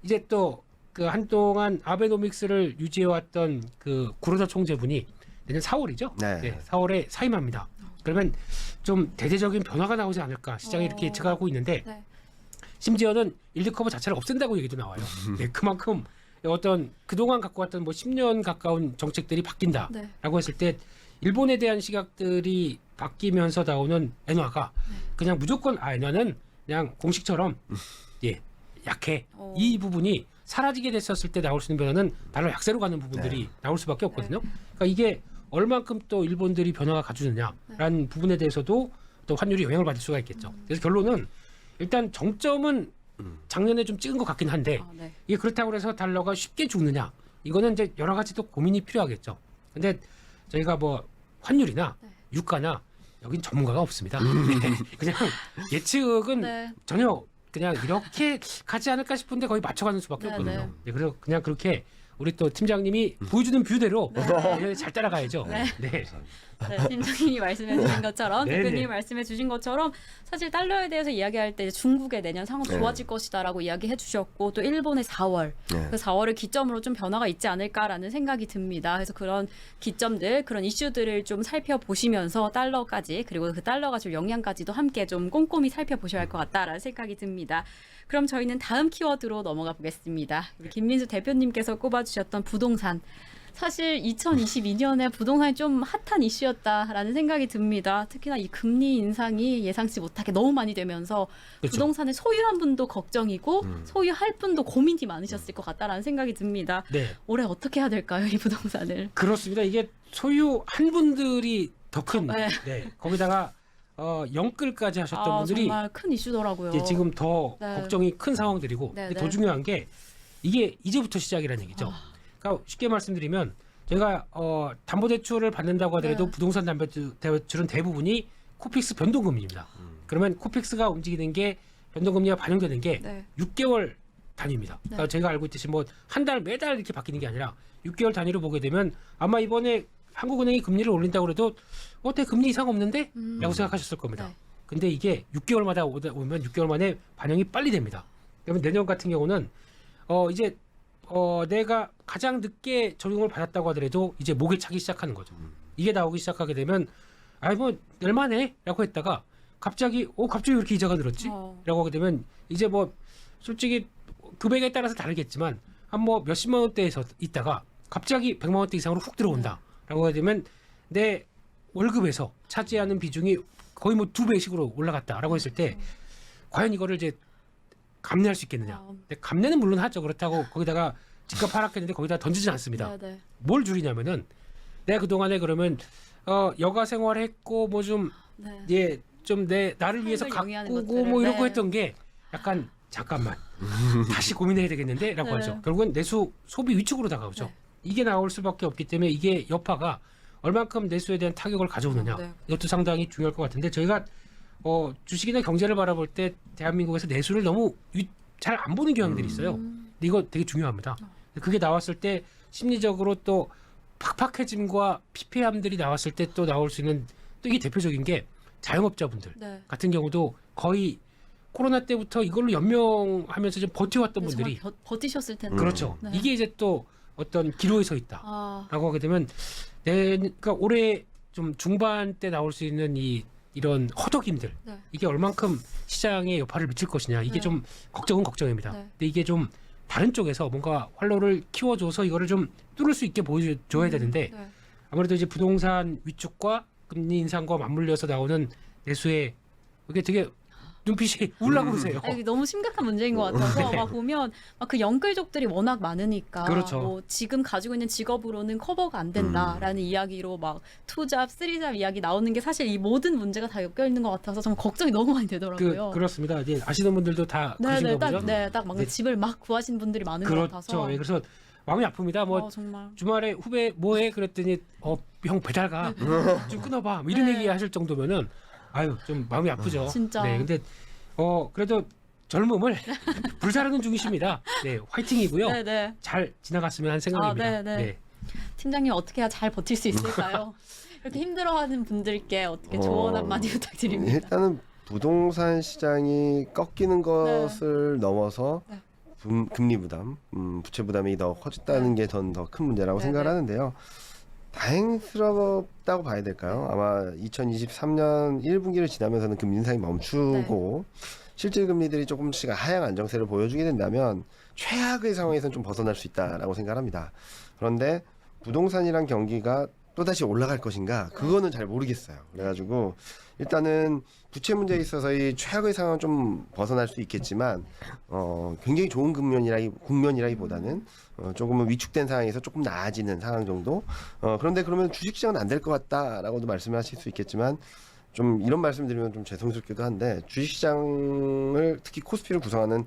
이제 또 그 한동안 아베노믹스를 유지해왔던 그 구로다 총재분이 내년 4월이죠.
네.
4월에 사임합니다. 그러면 좀 대대적인 변화가 나오지 않을까 시장이 이렇게 예측하고 있는데
네.
심지어는 일드 커브 자체를 없앤다고 얘기도 나와요. 네, 그만큼 어떤 그동안 갖고 왔던 뭐 10년 가까운 정책들이 바뀐다라고
네.
했을 때 일본에 대한 시각들이 바뀌면서 나오는 엔화가 그냥 무조건 엔화는 그냥 공식처럼 약해. 이 부분이 사라지게 됐었을 때 나올 수 있는 변화는 달러 약세로 가는 부분들이 나올 수밖에 없거든요. 그러니까 이게 얼만큼 또 일본들이 변화가 가져주느냐라는 부분에 대해서도 또 환율이 영향을 받을 수가 있겠죠. 그래서 결론은 일단 정점은 작년에 좀 찍은 것 같긴 한데
아, 네.
이게 그렇다고 해서 달러가 쉽게 죽느냐? 이거는 이제 여러 가지 또 고민이 필요하겠죠. 근데 저희가 뭐 환율이나
네.
유가나 여긴 전문가가 없습니다. 네. 그냥 예측은
네.
전혀 그냥 이렇게 가지 않을까 싶은데 거의 맞춰가는 수밖에
네,
없거든요.
네.
네, 그래서 그냥 그렇게 우리 또 팀장님이 보여주는 뷰대로 잘 따라가야죠.
네.
네.
네, 팀장님이 말씀해 주신 것처럼
네네.
대표님이 말씀해 주신 것처럼 사실 달러에 대해서 이야기할 때 중국의 내년 상황
네.
좋아질 것이다라고 이야기해 주셨고 또 일본의 4월
네.
그 4월을 기점으로 좀 변화가 있지 않을까라는 생각이 듭니다. 그래서 그런 기점들 그런 이슈들을 좀 살펴보시면서 달러까지 그리고 그 달러가 줄 영향까지도 함께 좀 꼼꼼히 살펴보셔야 할 것 같다라는 생각이 듭니다. 그럼 저희는 다음 키워드로 넘어가 보겠습니다. 우리 김민수 대표님께서 꼽아주셨던 부동산. 사실 2022년에 부동산이 좀 핫한 이슈였다라는 생각이 듭니다. 특히나 이 금리 인상이 예상치 못하게 너무 많이 되면서
그렇죠.
부동산을 소유한 분도 걱정이고 소유할 분도 고민이 많으셨을 것 같다라는 생각이 듭니다.
네.
올해 어떻게 해야 될까요, 이 부동산을?
그렇습니다. 이게 소유한 분들이 더 큰.
네.
네. 거기다가 영끌까지 하셨던 분들이
정말 큰 이슈더라고요.
이제 지금 더
네.
걱정이 큰 상황들이고
네,
근데
네.
더 중요한 게 이게 이제부터 시작이라는 얘기죠. 그러니까 쉽게 말씀드리면 저희가 담보대출을 받는다고 하더라도
네.
부동산 담보대출은 대부분이 코픽스 변동금리입니다. 그러면 코픽스가 움직이는 게 변동금리가 반영되는 게
네.
6개월 단위입니다. 그러니까 저희가 알고 있듯이 뭐 한 달 매달 이렇게 바뀌는 게 아니라 6개월 단위로 보게 되면 아마 이번에 한국은행이 금리를 올린다고 해도 어때 금리 이상 없는데? 라고 생각하셨을 겁니다.
네.
근데 이게 6개월마다 오면 6개월 만에 반영이 빨리 됩니다. 그러면 내년 같은 경우는 이제 내가 가장 늦게 적용을 받았다고 하더라도 이제 목에 차기 시작하는 거죠. 이게 나오기 시작하게 되면 아이 뭐 얼마네라고 했다가 갑자기 왜 이렇게 이자가 늘었지? 라고 하게 되면 이제 뭐 솔직히 금액에 따라서 다르겠지만 한 뭐 몇십만 원대에서 있다가 갑자기 100만 원대 이상으로 훅 들어온다라고 하게 되면 내 월급에서 차지하는 비중이 거의 뭐 2배씩으로 올라갔다라고 했을 때 과연 이거를 이제 감내할 수 있겠느냐? 근데 감내는 물론 하죠. 그렇다고 거기다가 집값 하락했는데 거기다 던지진 않습니다.
네, 네.
뭘 줄이냐면은 내가 그 동안에 그러면 여가 생활했고 뭐 좀
네.
예 좀 내 나를 위해서
삶을 영위하는
가꾸고
것들을,
뭐 이러고
네.
했던 게 약간 잠깐만 다시 고민해야 되겠는데라고
네.
하죠. 결국은 내수 소비 위축으로 다가오죠.
네.
이게 나올 수밖에 없기 때문에 이게 여파가 얼만큼 내수에 대한 타격을 가져오느냐
네.
이것도 상당히 중요할 것 같은데 저희가 주식이나 경제를 바라볼 때 대한민국에서 내수를 너무 잘 안 보는 경향들이 있어요. 근데 이거 되게 중요합니다. 그게 나왔을 때 심리적으로 또 팍팍해짐과 피폐함들이 나왔을 때 또 나올 수 있는 또 이게 대표적인 게 자영업자분들
네.
같은 경우도 거의 코로나 때부터 이걸로 연명하면서 좀 버텨왔던
네,
분들이
정말 버티셨을 텐데.
그렇죠.
네.
이게 이제 또 어떤 기로에 서 있다라고
아,
하게 되면 그러니까 올해 좀 중반 때 나올 수 있는 이런 허덕임들
네.
이게 얼만큼 시장에 여파를 미칠 것이냐 이게
네.
좀 걱정은 걱정입니다.
네.
근데 이게 좀 다른 쪽에서 뭔가 활로를 키워줘서 이거를 좀 뚫을 수 있게 보여줘야 되는데
네.
아무래도 이제 부동산 위축과 금리 인상과 맞물려서 나오는 내수에 이게 되게 눈빛이 울라고 그러세요.
아니, 이게 너무 심각한 문제인 것 같아서 막 보면 막 그 영끌족들이 워낙 많으니까
그렇죠.
뭐 지금 가지고 있는 직업으로는 커버가 안 된다라는 이야기로 막 투잡, 쓰리잡 이야기 나오는 게 사실 이 모든 문제가 다 엮여 있는 것 같아서 정말 걱정이 너무 많이 되더라고요.
그렇습니다. 이제 아시는 분들도 다 그러신가 보죠.
딱 막
네.
집을 막 구하신 분들이 많은 것
그렇죠.
같아서.
예, 그래서 마음이 아픕니다. 뭐
정말.
주말에 후배 뭐해 그랬더니 형 배달 가. 좀 끊어봐. 뭐 이런
네.
얘기 하실 정도면은 아유 좀 마음이 아프죠.
진짜.
네, 근데 그래도 젊음을 불사르는 중이십니다. 네, 화이팅이고요.
네네.
잘 지나갔으면 하는 생각입니다.
네네. 팀장님 어떻게 해야 잘 버틸 수 있을까요? 이렇게 힘들어하는 분들께 어떻게 조언 한마디 부탁드립니다.
일단은 부동산 시장이 꺾이는 것을 넘어서
네.
금리 부담, 부채 부담이 더 커졌다는 게 전 더 큰 문제라고
네,
생각을
네.
하는데요. 다행스럽다고 봐야 될까요? 아마 2023년 1분기를 지나면서는 금리 인상이 멈추고 실질 금리들이 조금씩 하향 안정세를 보여주게 된다면 최악의 상황에서는 좀 벗어날 수 있다라고 생각합니다. 그런데 부동산이란 경기가 또다시 올라갈 것인가 그거는 잘 모르겠어요. 그래가지고 일단은 부채 문제에 있어서의 최악의 상황은 좀 벗어날 수 있겠지만 굉장히 좋은 국면이라기보다는 조금은 위축된 상황에서 조금 나아지는 상황 정도. 그런데 그러면 주식시장은 안 될 것 같다라고도 말씀하실 수 있겠지만 좀 이런 말씀드리면 좀 죄송스럽기도 한데 주식시장을 특히 코스피를 구성하는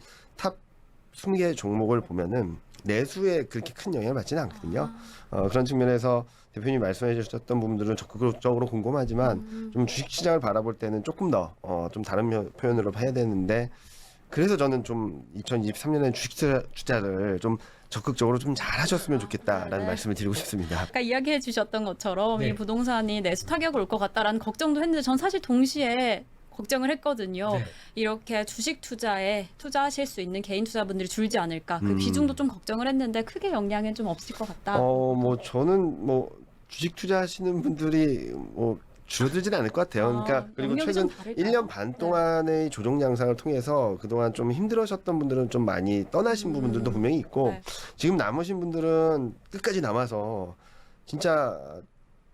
20개 종목을 보면은 내수에 그렇게 큰 영향을 받지는 않거든요. 그런 측면에서 대표님이 말씀해 주셨던 부분들은 적극적으로 궁금하지만 좀 주식시장을 바라볼 때는 조금 더 좀 다른 표현으로 해야 되는데 그래서 저는 좀 2023년에 주식 투자를 좀 적극적으로 좀 잘하셨으면 좋겠다라는
네.
말씀을 드리고 싶습니다.
아까 이야기해 주셨던 것처럼
네.
이 부동산이 내수 타격을 올 것 같다라는 걱정도 했는데 전 사실 동시에 걱정을 했거든요.
네.
이렇게 주식 투자에 투자하실 수 있는 개인 투자분들이 줄지 않을까. 그 비중도 좀 걱정을 했는데 크게 영향은 좀 없을 것 같다.
뭐 저는 뭐 주식 투자하시는 분들이 뭐 줄어들지는 않을 것 같아요. 그러니까 그리고
영역이
최근
좀 다를까요?
1년 반 동안의 조정 양상을 통해서 그동안 좀 힘들으셨던 분들은 좀 많이 떠나신 부분들도 분명히 있고
네.
지금 남으신 분들은 끝까지 남아서 진짜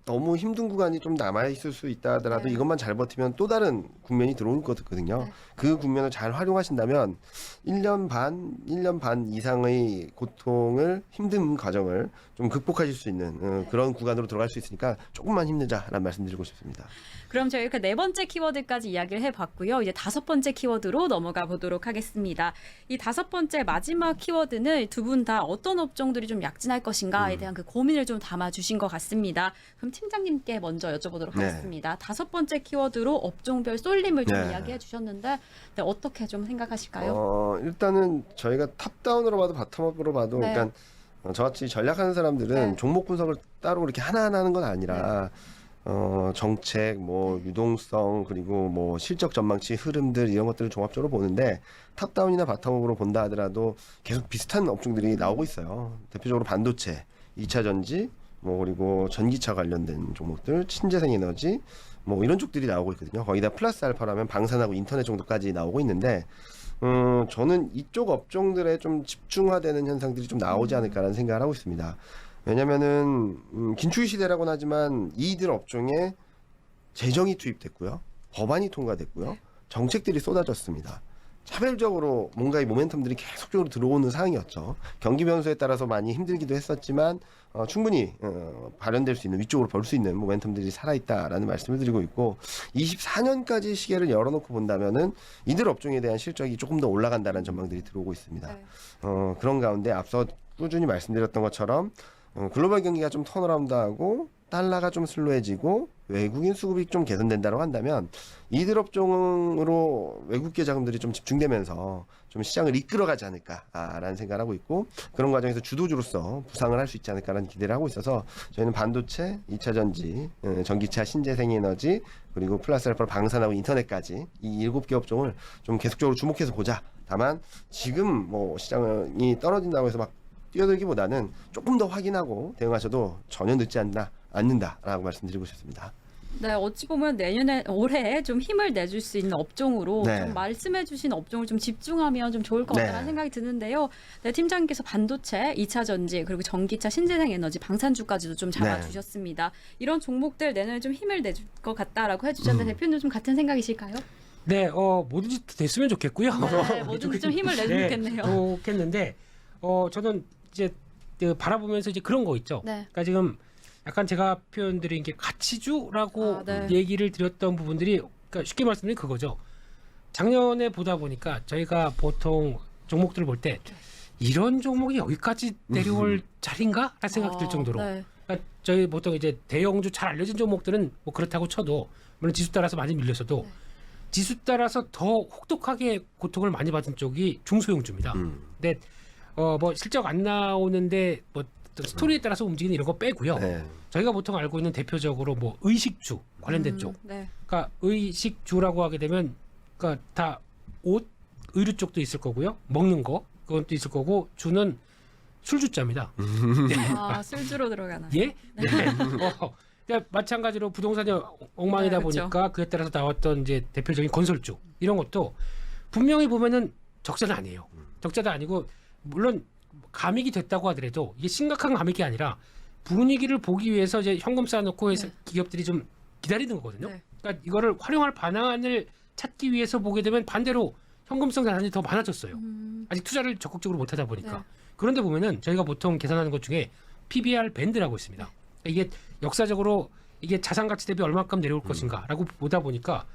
너무 힘든 구간이 좀 남아있을 수 있다 하더라도
네.
이것만 잘 버티면 또 다른 국면이 들어올 거거든요.
네.
그 국면을 잘 활용하신다면 1년 반 이상의 고통을 힘든 과정을 좀 극복하실 수 있는 그런 구간으로 들어갈 수 있으니까 조금만 힘내자라는 말씀드리고 싶습니다.
그럼 저희 네 번째 키워드까지 이야기를 해봤고요. 이제 5번째 키워드로 넘어가 보도록 하겠습니다. 이 5번째 마지막 키워드는 두 분 다 어떤 업종들이 좀 약진할 것인가에 대한 그 고민을 좀 담아주신 것 같습니다. 그럼 팀장님께 먼저 여쭤보도록
네.
하겠습니다. 5번째 키워드로 업종별 쏠림을 좀
네.
이야기해 주셨는데 네, 어떻게 좀 생각하실까요?
일단은 저희가 탑다운으로 봐도 바텀업으로 봐도
네.
그러니까 저같이 전략하는 사람들은
네.
종목 분석을 따로 그렇게 하나하나 하는 건 아니라 정책, 뭐 유동성 그리고 뭐 실적 전망치 흐름들 이런 것들을 종합적으로 보는데 탑다운이나 바텀업으로 본다 하더라도 계속 비슷한 업종들이 나오고 있어요. 대표적으로 반도체, 2차 전지, 뭐 그리고 전기차 관련된 종목들, 신재생 에너지 뭐 이런 쪽들이 나오고 있거든요. 거기다 플러스 알파라면 방산하고 인터넷 정도까지 나오고 있는데 저는 이쪽 업종들에 좀 집중화되는 현상들이 좀 나오지 않을까라는 생각을 하고 있습니다. 왜냐면은 긴축 시대라고는 하지만 이들 업종에 재정이 투입됐고요. 법안이 통과됐고요. 정책들이 쏟아졌습니다. 차별적으로 뭔가 이 모멘텀들이 계속적으로 들어오는 상황이었죠. 경기 변수에 따라서 많이 힘들기도 했었지만 충분히 발현될 수 있는 위쪽으로 볼 수 있는 모멘텀들이 살아있다라는 말씀을 드리고 있고 24년까지 시계를 열어놓고 본다면은 이들 업종에 대한 실적이 조금 더 올라간다는 전망들이 들어오고 있습니다.
네.
그런 가운데 앞서 꾸준히 말씀드렸던 것처럼 글로벌 경기가 좀 턴어라운드하고 달러가 좀 슬로해지고 외국인 수급이 좀 개선된다고 한다면 이들 업종으로 외국계 자금들이 좀 집중되면서 좀 시장을 이끌어가지 않을까라는 생각을 하고 있고 그런 과정에서 주도주로서 부상을 할 수 있지 않을까라는 기대를 하고 있어서 저희는 반도체, 2차 전지, 전기차, 신재생에너지 그리고 플러스 알파 방산하고 인터넷까지 이 7개 업종을 좀 계속적으로 주목해서 보자. 다만 지금 뭐 시장이 떨어진다고 해서 막 뛰어들기보다는 조금 더 확인하고 대응하셔도 전혀 늦지 않는다라고 말씀드리고 싶습니다.
네, 어찌 보면 올해 좀 힘을 내줄 수 있는 업종으로
네.
좀 말씀해주신 업종을 좀 집중하면 좀 좋을 것
네.
같다는 생각이 드는데요. 네, 팀장님께서 반도체, 2차 전지, 그리고 전기차, 신재생 에너지, 방산주까지도 좀 잡아주셨습니다. 이런 종목들 내년에 좀 힘을 내줄 것 같다라고 해주셨는데 대표님 좀 같은 생각이실까요?
네, 뭐든지 됐으면 좋겠고요.
네, 뭐든지 좀 힘을 내주면 좋겠네요.
좋겠는데, 저는 이제 바라보면서 이제 그런 거 있죠.
네.
그러니까 지금 약간 제가 표현드린 게 가치주라고
네.
얘기를 드렸던 부분들이, 그러니까 쉽게 말씀드리면 그거죠. 작년에 보다 보니까 저희가 보통 종목들을 볼 때 이런 종목이 여기까지 내려올 자리인가? 라는 생각이 들 정도로.
네.
그러니까 저희 보통 이제 대형주 잘 알려진 종목들은 뭐 그렇다고 쳐도 물론 지수 따라서 많이 밀렸어도 지수 따라서 더 혹독하게 고통을 많이 받은 쪽이 중소형주입니다. 근데 뭐 실적 안 나오는데 뭐 스토리에 따라서 움직이는 이런 거 빼고요.
네.
저희가 보통 알고 있는 대표적으로 뭐 의식주 관련된 쪽.
네.
그러니까 의식주라고 하게 되면 그러니까 다 옷, 의류 쪽도 있을 거고요. 먹는 거 그건 또 있을 거고 주는 술주자입니다.
아, 술주로 들어가나.
예? 네. 그러니까 마찬가지로 부동산이 엉망이다
네, 그렇죠.
보니까 그에 따라서 나왔던 이제 대표적인 건설주 이런 것도 분명히 보면은 적자는 아니에요. 적자도 아니고 물론 감익이 됐다고 하더라도 이게 심각한 감익이 아니라 분위기를 보기 위해서 이제 현금 쌓아놓고 해서 기업들이 좀 기다리는 거거든요.
네.
그러니까 이거를 활용할 방안을 찾기 위해서 보게 되면 반대로 현금성 자산이 더 많아졌어요. 아직 투자를 적극적으로 못하다 보니까.
네.
그런데 보면은 저희가 보통 계산하는 것 중에 PBR 밴드라고 있습니다. 이게 역사적으로 이게 자산 가치 대비 얼마큼 내려올 것인가라고 보다 보니까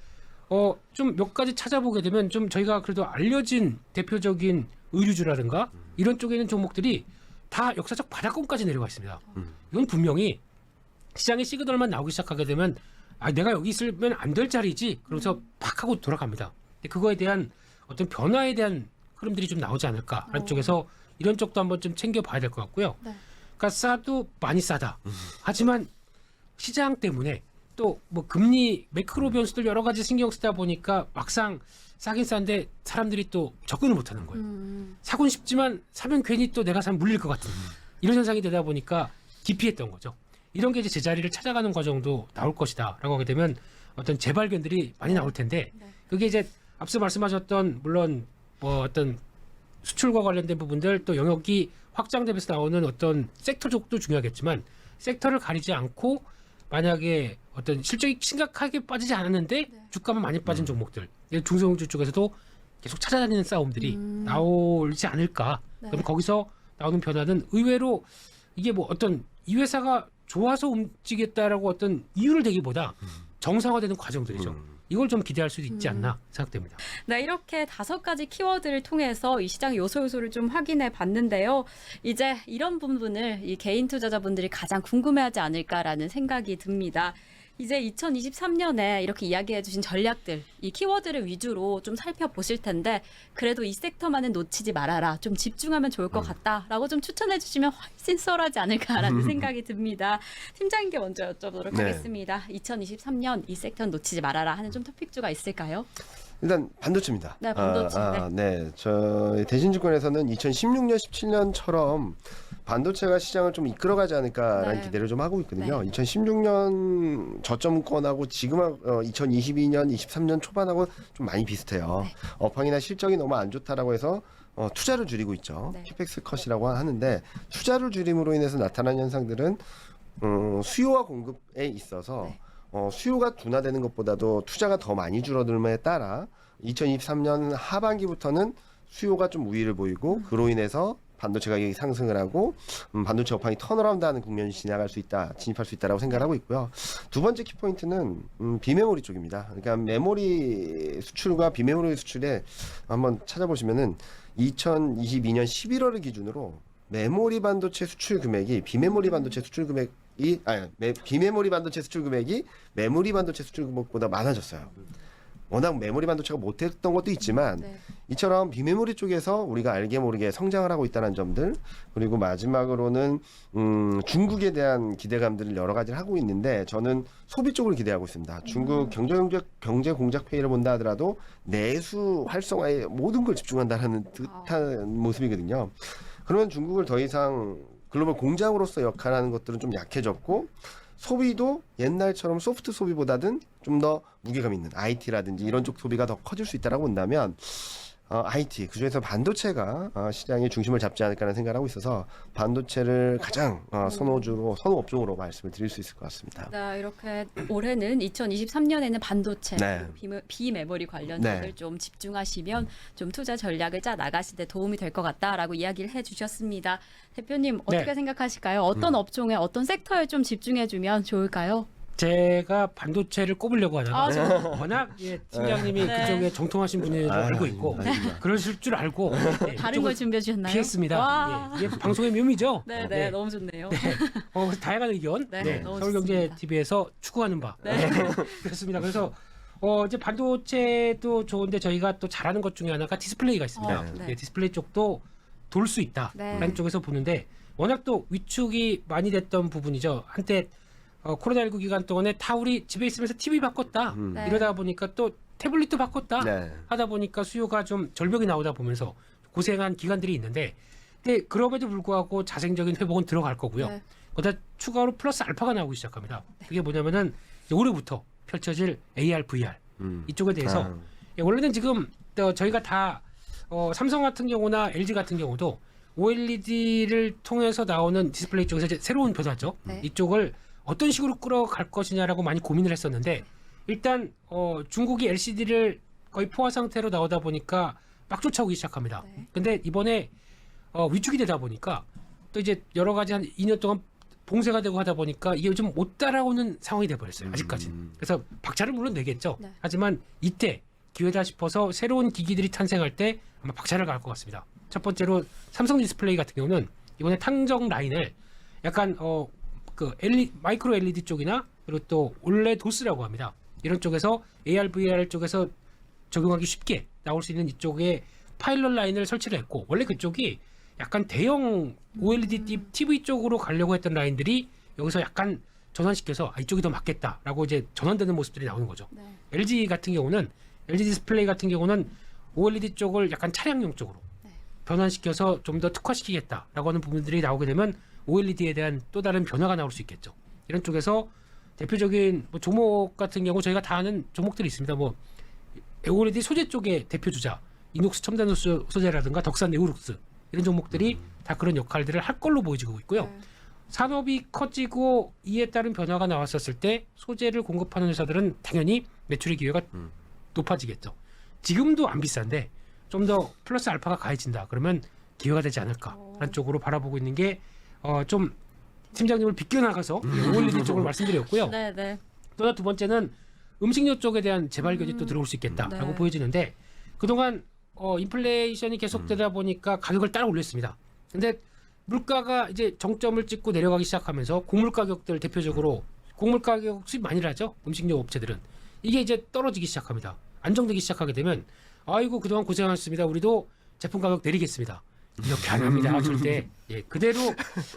좀 몇 가지 찾아보게 되면 좀 저희가 그래도 알려진 대표적인 의류주라든가 이런 쪽에 있는 종목들이 다 역사적 바닥권까지 내려가 있습니다. 이건 분명히 시장에 시그널만 나오기 시작하게 되면 내가 여기 있으면 안 될 자리지 그러면서 팍 하고 돌아갑니다. 근데 그거에 대한 어떤 변화에 대한 흐름들이 좀 나오지 않을까라는 쪽에서 이런 쪽도 한번 좀 챙겨봐야 될 것 같고요.
네.
그러니까 싸도 많이 싸다. 하지만 시장 때문에 또 뭐 금리 매크로 변수들 여러 가지 신경 쓰다 보니까 막상 싸긴 싼데 사람들이 또 접근을 못하는 거예요. 사곤 싶지만 사면 괜히 또 내가 사면 물릴 것 같은 이런 현상이 되다 보니까 기피했던 거죠. 이런 게 이제 제자리를 찾아가는 과정도 나올 것이다라고 하게 되면 어떤 재발견들이 많이 나올 텐데 그게 이제 앞서 말씀하셨던 물론 뭐 어떤 수출과 관련된 부분들 또 영역이 확장되면서 나오는 어떤 섹터적도 중요하겠지만 섹터를 가리지 않고 만약에 어떤 실적이 심각하게 빠지지 않았는데 주가만 많이 빠진 종목들 중소형주 쪽에서도 계속 찾아다니는 싸움들이 나오지 않을까. 그럼 거기서 나오는 변화는 의외로 이게 뭐 어떤 이 회사가 좋아서 움직였다라고 어떤 이유를 대기보다 정상화되는 과정들이죠. 이걸 좀 기대할 수도 있지 않나 생각됩니다.
네, 이렇게 5가지 키워드를 통해서 이 시장의 요소를 좀 확인해 봤는데요. 이제 이런 부분을 이 개인 투자자분들이 가장 궁금해하지 않을까라는 생각이 듭니다. 이제 2023년에 이렇게 이야기해 주신 전략들, 이 키워드를 위주로 좀 살펴보실 텐데 그래도 이 섹터만은 놓치지 말아라. 좀 집중하면 좋을 것 같다라고 좀 추천해 주시면 훨씬 수월하지 않을까라는 생각이 듭니다. 팀장님께 먼저 여쭤보도록
네.
하겠습니다. 2023년 이 섹터는 놓치지 말아라 하는 좀 토픽주가 있을까요?
일단 반도체입니다.
네, 반도체.
네. 저희 대신증권에서는 2016년, 17년처럼 반도체가 시장을 좀 이끌어가지 않을까라는
네.
기대를 좀 하고 있거든요.
네.
2016년 저점권하고 지금 2022년, 23년 초반하고 좀 많이 비슷해요.
네.
업황이나 실적이 너무 안 좋다라고 해서 투자를 줄이고 있죠.
네.
캐펙스 컷이라고 하는데 투자를 줄임으로 인해서 나타난 현상들은 수요와 공급에 있어서
네.
수요가 둔화되는 것보다도 투자가 더 많이 줄어들음에 따라 2023년 하반기부터는 수요가 좀 우위를 보이고 그로 인해서 반도체 가격이 상승을 하고 반도체 업황이 턴어라운드하는 국면이 진입할 수 있다라고 생각하고 있고요. 두 번째 키포인트는 비메모리 쪽입니다. 그러니까 메모리 수출과 비메모리 수출에 한번 찾아보시면은 2022년 11월을 기준으로 메모리 반도체 수출 금액이 비메모리 반도체 수출 금액이 비메모리 반도체 수출 금액이 메모리 반도체 수출 금액보다 많아졌어요. 워낙 메모리 반도체가 못했던 것도 있지만
네.
이처럼 비메모리 쪽에서 우리가 알게 모르게 성장을 하고 있다는 점들 그리고 마지막으로는 중국에 대한 기대감들을 여러 가지를 하고 있는데 저는 소비 쪽을 기대하고 있습니다. 중국 경제 공작 회의를 본다 하더라도 내수 활성화에 모든 걸 집중한다는 듯한 모습이거든요. 그러면 중국을 더 이상 글로벌 공장으로서 역할하는 것들은 좀 약해졌고 소비도 옛날처럼 소프트 소비보다는 좀 더 무게감 있는 IT라든지 이런 쪽 소비가 더 커질 수 있다라고 본다면 IT 그중에서 반도체가 시장의 중심을 잡지 않을까라는 생각을 하고 있어서 반도체를 가장 선호 업종으로 말씀을 드릴 수 있을 것 같습니다.
네, 이렇게 올해는 2023년에는 반도체,
네.
비메모리 관련주를
네.
좀 집중하시면 좀 투자 전략을 짜 나가실 때 도움이 될 것 같다라고 이야기를 해주셨습니다. 대표님 어떻게
네.
생각하실까요? 어떤 업종에 어떤 섹터에 좀 집중해주면 좋을까요?
제가 반도체를 꼽으려고 하다가 워낙 팀장님이
네.
그쪽에 정통하신 분인 줄 알고 있고 그러실 줄 알고
다른 걸 준비해 주셨나요?
피했습니다.
와.
이게 방송의 묘미죠.
네,
네.
너무 좋네요.
그래서 다양한 의견
네, 너무
서울경제TV에서 추구하는 바 그렇습니다. 그래서 이제 반도체도 좋은데 저희가 또 잘하는 것 중에 하나가 디스플레이가 있습니다.
네.
디스플레이 쪽도 돌 수 있다라는
네.
쪽에서 보는데 워낙 또 위축이 많이 됐던 부분이죠. 한때 코로나19 기간 동안에 다 우리 집에 있으면서 TV 바꿨다.
네.
이러다 보니까 또 태블릿도 바꿨다.
네.
하다 보니까 수요가 좀 절벽이 나오다 보면서 고생한 기간들이 있는데 근데 그럼에도 불구하고 자생적인 회복은 들어갈 거고요.
네.
거기다 추가로 플러스 알파가 나오기 시작합니다. 그게 뭐냐면은 이제 올해부터 펼쳐질 AR, VR 이쪽에 대해서 원래는 지금 저희가 다 삼성 같은 경우나 LG 같은 경우도 OLED를 통해서 나오는 디스플레이 쪽에서 이제 새로운 변화죠.
네.
이쪽을 어떤 식으로 끌어갈 것이냐라고 많이 고민을 했었는데 일단 중국이 LCD를 거의 포화 상태로 나오다 보니까 막 쫓아오기 시작합니다.
네.
근데 이번에 위축이 되다 보니까 또 이제 여러 가지 한 2년 동안 봉쇄가 되고 하다 보니까 이게 좀 못 따라오는 상황이 돼버렸어요. 아직까지는. 그래서 박차를 물론 내겠죠.
네.
하지만 이때 기회다 싶어서 새로운 기기들이 탄생할 때 아마 박차를 가할 것 같습니다. 첫 번째로 삼성 디스플레이 같은 경우는 이번에 탕정 라인을 약간 마이크로 LED 쪽이나 그리고 또 올레 도스라고 합니다. 이런 쪽에서 AR, VR 쪽에서 적용하기 쉽게 나올 수 있는 이쪽에 파일럿 라인을 설치를 했고, 원래 그쪽이 약간 대형 OLED TV 쪽으로 가려고 했던 라인들이 여기서 약간 전환시켜서 이쪽이 더 맞겠다라고 이제 전환되는 모습들이 나오는 거죠.
네.
LG 같은 경우는 LG 디스플레이 같은 경우는 OLED 쪽을 약간 차량용 쪽으로
네.
변환시켜서 좀 더 특화시키겠다라고 하는 부분들이 나오게 되면 OLED에 대한 또 다른 변화가 나올 수 있겠죠. 이런 쪽에서 대표적인 뭐 종목 같은 경우 저희가 다 아는 종목들이 있습니다. 뭐 OLED 소재 쪽의 대표 주자 이녹스 첨단 소재라든가 덕산 네오룩스 이런 종목들이 다 그런 역할들을 할 걸로 보여지고 있고요.
네.
산업이 커지고 이에 따른 변화가 나왔었을 때 소재를 공급하는 회사들은 당연히 매출의 기회가 높아지겠죠. 지금도 안 비싼데 좀 더 플러스 알파가 가해진다. 그러면 기회가 되지 않을까라는 쪽으로 바라보고 있는 게 좀 팀장님을 비껴나가서 OLED 쪽으로 말씀드렸고요.
네, 네.
또 하나 두 번째는 음식료 쪽에 대한 재발견이 또 들어올 수 있겠다라고
네.
보여지는데 그동안 인플레이션이 계속되다 보니까 가격을 따라 올렸습니다. 근데 물가가 이제 정점을 찍고 내려가기 시작하면서 곡물 가격들 대표적으로 곡물 가격 수입 많이 하죠. 음식료 업체들은 이게 이제 떨어지기 시작합니다. 안정되기 시작하게 되면 아이고 그동안 고생하셨습니다. 우리도 제품 가격 내리겠습니다. 이렇게 안 합니다. 절대. 예, 그대로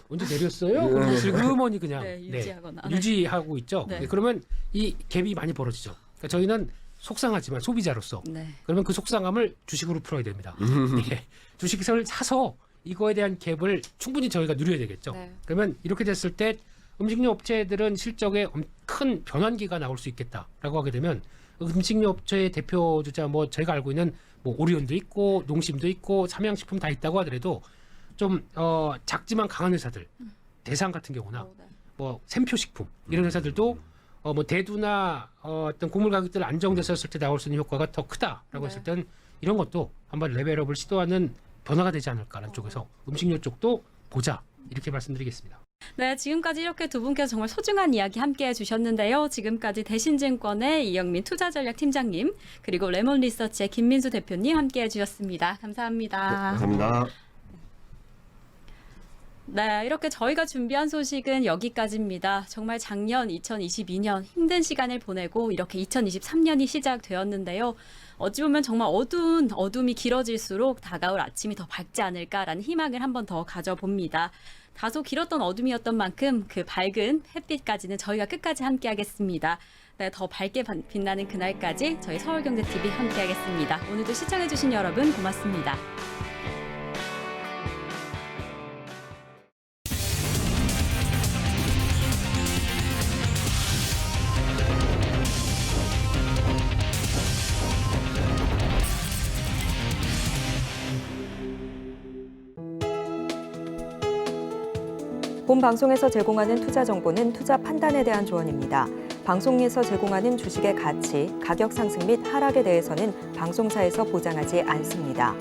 언제 내렸어요? 그러면 슬그머니 그냥
네, 유지하거나. 네.
유지하고 있죠.
네.
예, 그러면 이 갭이 많이 벌어지죠. 그러니까 저희는 속상하지만 소비자로서
네.
그러면 그 속상함을 주식으로 풀어야 됩니다. 예, 주식을 사서 이거에 대한 갭을 충분히 저희가 누려야 되겠죠.
네.
그러면 이렇게 됐을 때 음식료 업체들은 실적에 큰 변환기가 나올 수 있겠다라고 하게 되면 음식료 업체의 대표 주자 뭐 저희가 알고 있는 뭐 오리온도 있고 농심도 있고 삼양식품 다 있다고 하더라도 좀 작지만 강한 회사들 대상 같은 경우나
네.
뭐 샘표식품 이런 회사들도 뭐 대두나 어떤 곡물 가격들 안정됐었을 때 나올 수 있는 효과가 더 크다라고
네.
했을 땐 이런 것도 한번 레벨업을 시도하는 변화가 되지 않을까라는 쪽에서 음식료 쪽도 보자 이렇게 말씀드리겠습니다.
네, 지금까지 이렇게 두 분께서 정말 소중한 이야기 함께해 주셨는데요. 지금까지 대신증권의 이영민 투자전략팀장님 그리고 레몬리서치의 김민수 대표님 함께해 주셨습니다. 감사합니다.
감사합니다.
네, 이렇게 저희가 준비한 소식은 여기까지입니다. 정말 작년 2022년 힘든 시간을 보내고 이렇게 2023년이 시작되었는데요. 어찌 보면 정말 어둠이 길어질수록 다가올 아침이 더 밝지 않을까라는 희망을 한 번 더 가져봅니다. 다소 길었던 어둠이었던 만큼 그 밝은 햇빛까지는 저희가 끝까지 함께하겠습니다. 네, 더 밝게 빛나는 그날까지 저희 서울경제TV 함께하겠습니다. 오늘도 시청해주신 여러분 고맙습니다.
본 방송에서 제공하는 투자 정보는 투자 판단에 대한 조언입니다. 방송에서 제공하는 주식의 가치, 가격 상승 및 하락에 대해서는 방송사에서 보장하지 않습니다.